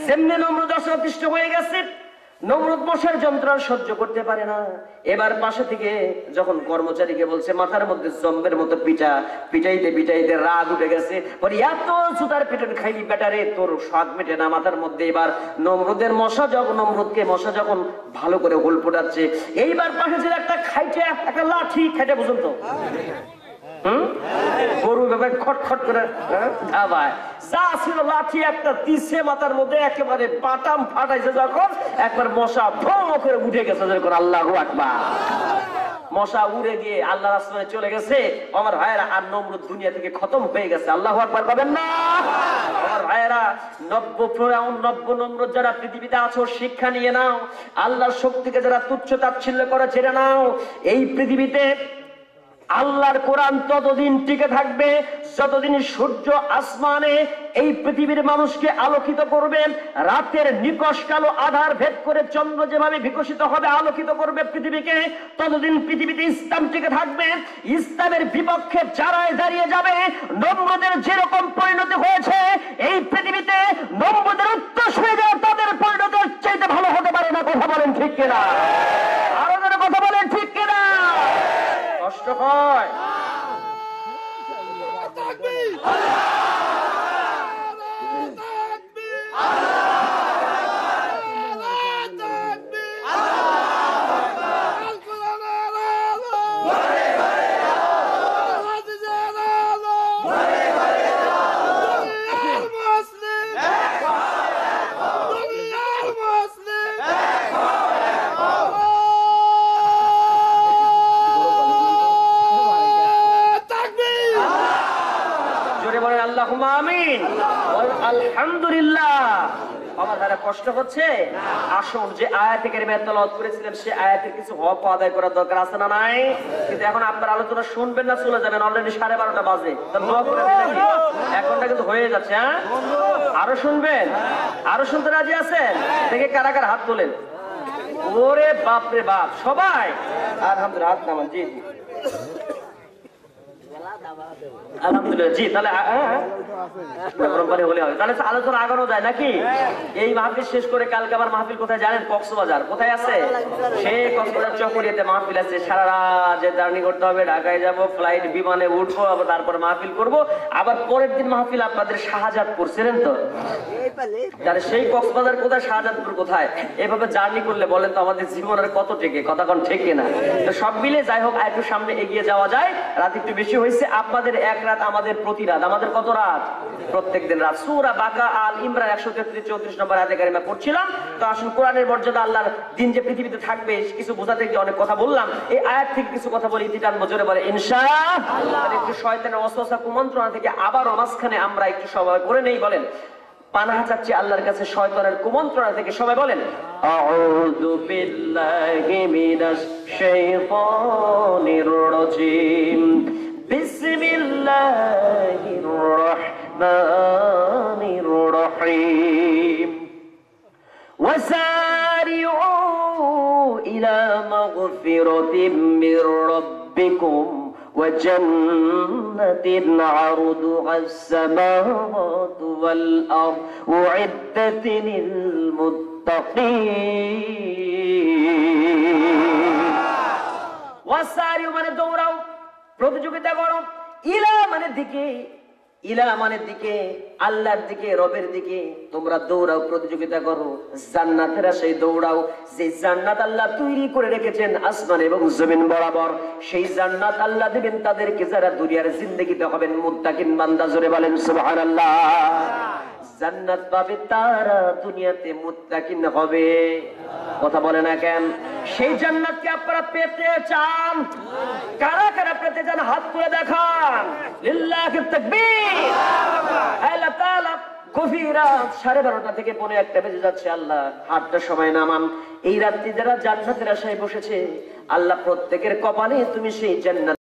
যেমনি নমরুদ অসন্তুষ্ট হয়ে গেছে, নমরুদ মশার যন্ত্রণা সহ্য করতে পারে না। এবার পাশে থেকে যখন কর্মচারীকে বলছে, মাথার মধ্যে জম্বের মতো পিটাইতে পিটাইতে রাগ উঠে গেছে, বলি এত জুতার পিটন খাইলি বেটারে, তোর স্বাদ মেটে না মাথার মধ্যে। এবার নমরুদের নমরুদকে মশা যখন ভালো করে হোল ফোটাচ্ছে, এইবার পাশে ছিল একটা খাইটে, একটা লাঠি। খাইটে বুঝুন তো, গরু ব্যাপারে খটখট করে ধাবায় যা ছিল, লাঠি একটা দিছে মাথার মধ্যে, একেবারে বাটাম ফাটাইছে যখন, একবার মশা ভো করে উঠে গেছে। যখন আল্লাহু আকবার, মশা উড়ে গিয়ে আল্লাহর আসমানে চলে গেছে। আমার ভাইয়েরা, আর নমরুদ দুনিয়া থেকে খতম হয়ে গেছে। আল্লাহু আকবার বলেন না? আমার ভাইয়েরা, নব্য নমরুদ যারা পৃথিবীতে আছো, শিক্ষা নিয়ে নাও। আল্লাহর শক্তিকে যারা তুচ্ছ তাচ্ছিল্য করে ছেড়ে নাও। এই পৃথিবীতে আল্লাহর কোরআন ততদিন টিকে থাকবে যতদিন সূর্য আসমানে এই পৃথিবীর মানুষকে আলোকিত করবে। রাতের নিকষ কালো আধার ভেদ করে চন্দ্র যেভাবে বিকশিত হবে আলোকিত করবে পৃথিবীকে, ততদিন পৃথিবীতে ইসলাম টিকে থাকবে। ইসলামের বিপক্ষে যারাই দাঁড়িয়ে যাবে, নমরুদের যেরকম পরিণতি হয়েছে এই পৃথিবীতে নমরুদের উত্তরসূরি যারা তাদের পরিণতির চাইতে ভালো হতে পারে না। কথা বলেন ঠিক কিনা? আরো যারা কথা বলেন ঠিক কিনা? কষ্ট হয়। আমিন, আলহামদুলিল্লাহ। আমার দ্বারা কষ্ট হচ্ছে, আসুন যে আয়াতে কারিমা তেলাওয়াত করেছিলাম সে আয়াতের কিছু হক আদায় করার দরকার আছে না নাই? কিন্তু এখন আপনার আলোচনা শুনবেন না চলে যাবেন, অলরেডি 12:30 বাজে। এখনটা কিন্তু হয়ে যাচ্ছে। হ্যাঁ, আরো শুনবেন? আরো শুনতে রাজি আছেন? দেখে কারা কারা হাত তোলেন। ওরে বাপ রে বাপ, সবাই আলহামদুলিল্লাহ হাত নামান। জি জি আলহামদুলিল্লাহ। জি তাহলে হলে হবে, তাহলে আলোচনা আগানো যায় নাকি? এই মাহফিল শেষ করে কালকে আবার মাহফিল কোথায় জানেন? কক্সবাজার। কোথায় আছে? সেই কক্সবাজার চকরিয়াতে মাহফিল আছে। সারা রাত যে জার্নি করতে হবে, ঢাকায় যাব, ফ্লাইট বিমানে উঠবো, আবার তারপরে মাহফিল করব, আবার পরের দিন মাহফিল আপনাদের শাহজাদপুর। ছিলেন তো? তাহলে সেই কক্সবাজার কোথায়, শাহজাদপুর কোথায়? এভাবে জার্নি করলে বলেন তো আমাদের জীবনের কত টেকে? কথা কোন ঠিক কিনা? তো সব মিলে যাই হোক, একটু সামনে এগিয়ে যাওয়া যায়। রাত একটু বেশি হয়েছে, আপনাদের এক রাত, আমাদের প্রতি রাত। আমাদের কত রাত? প্রত্যেক দিন রাত। সূরা বাকা আল ইমরান 133-34 নম্বর আয়াতে কারিমা পড়ছিলাম। তো আসুন কোরআনের মর্যাদা, আল্লাহর দিন যে পৃথিবীতে থাকবে কিছু বোঝাতে গিয়ে অনেক কথা বললাম, এই আয়াত থেকে কিছু কথা বলি, ইতি টানবো জোরে বলে ইনশাআল্লাহ। একটু শয়তানের ওয়াসওয়াসা কুমন্ত্রণা থেকে আবারও মাঝখানে আমরা একটু সবাই করে নেই, বলেন পানাহা চাচ্ছি আল্লাহর কাছে শয়তানের কুমন্ত্রণা থেকে। সবাই বলেন আউযু বিল্লাহি মিনাশ শাইতানির রাজীম, বিসমিল্লাহির রাহমানির রহিম। ওয়াসারিউ ইলা মাগফিরাতিম মির রাব্বিকুম وجنة عرضها السماوات والأرض أعدت للمتقين। ওয়াসারিউ মানে দৌড়াও, প্রতিযোগিতা করো। ইলা মানে দিকে, ইলা মানে দিকে, আল্লাহর দিকে, রবের দিকে তোমরা দৌড়াও, প্রতিযোগিতা করো। জান্নাতের আশায় দৌড়াও। যে জান্নাত আল্লাহ তৈরি করে রেখেছেন আসমান এবং জমিন বরাবর, সেই জান্নাত আল্লাহ দিবেন তাদেরকে যারা দুনিয়ার জিন্দেগিতে হবেন মুত্তাকিন বান্দা। জোরে বলেন সুবহানাল্লাহ। জান্নাত পাবে তারা দুনিয়াতে মুত্তাকিন হবে। কথা বলে না কেন? সেই জান্নাতকে আপনারা পেতে চান? কারা কারা পেতে চান হাত তুলে দেখান। লিল্লাহি তাকবীর। আল্লাহ তাআলা গভীর রাত 12:30 থেকে 1:45 বেজে যাচ্ছে। আল্লাহ হাতটা সময় নামান। এই রাত্রি যারা জান্নাতের আশায় বসেছে, আল্লাহ প্রত্যেকের কপালে তুমি সেই জান্নাত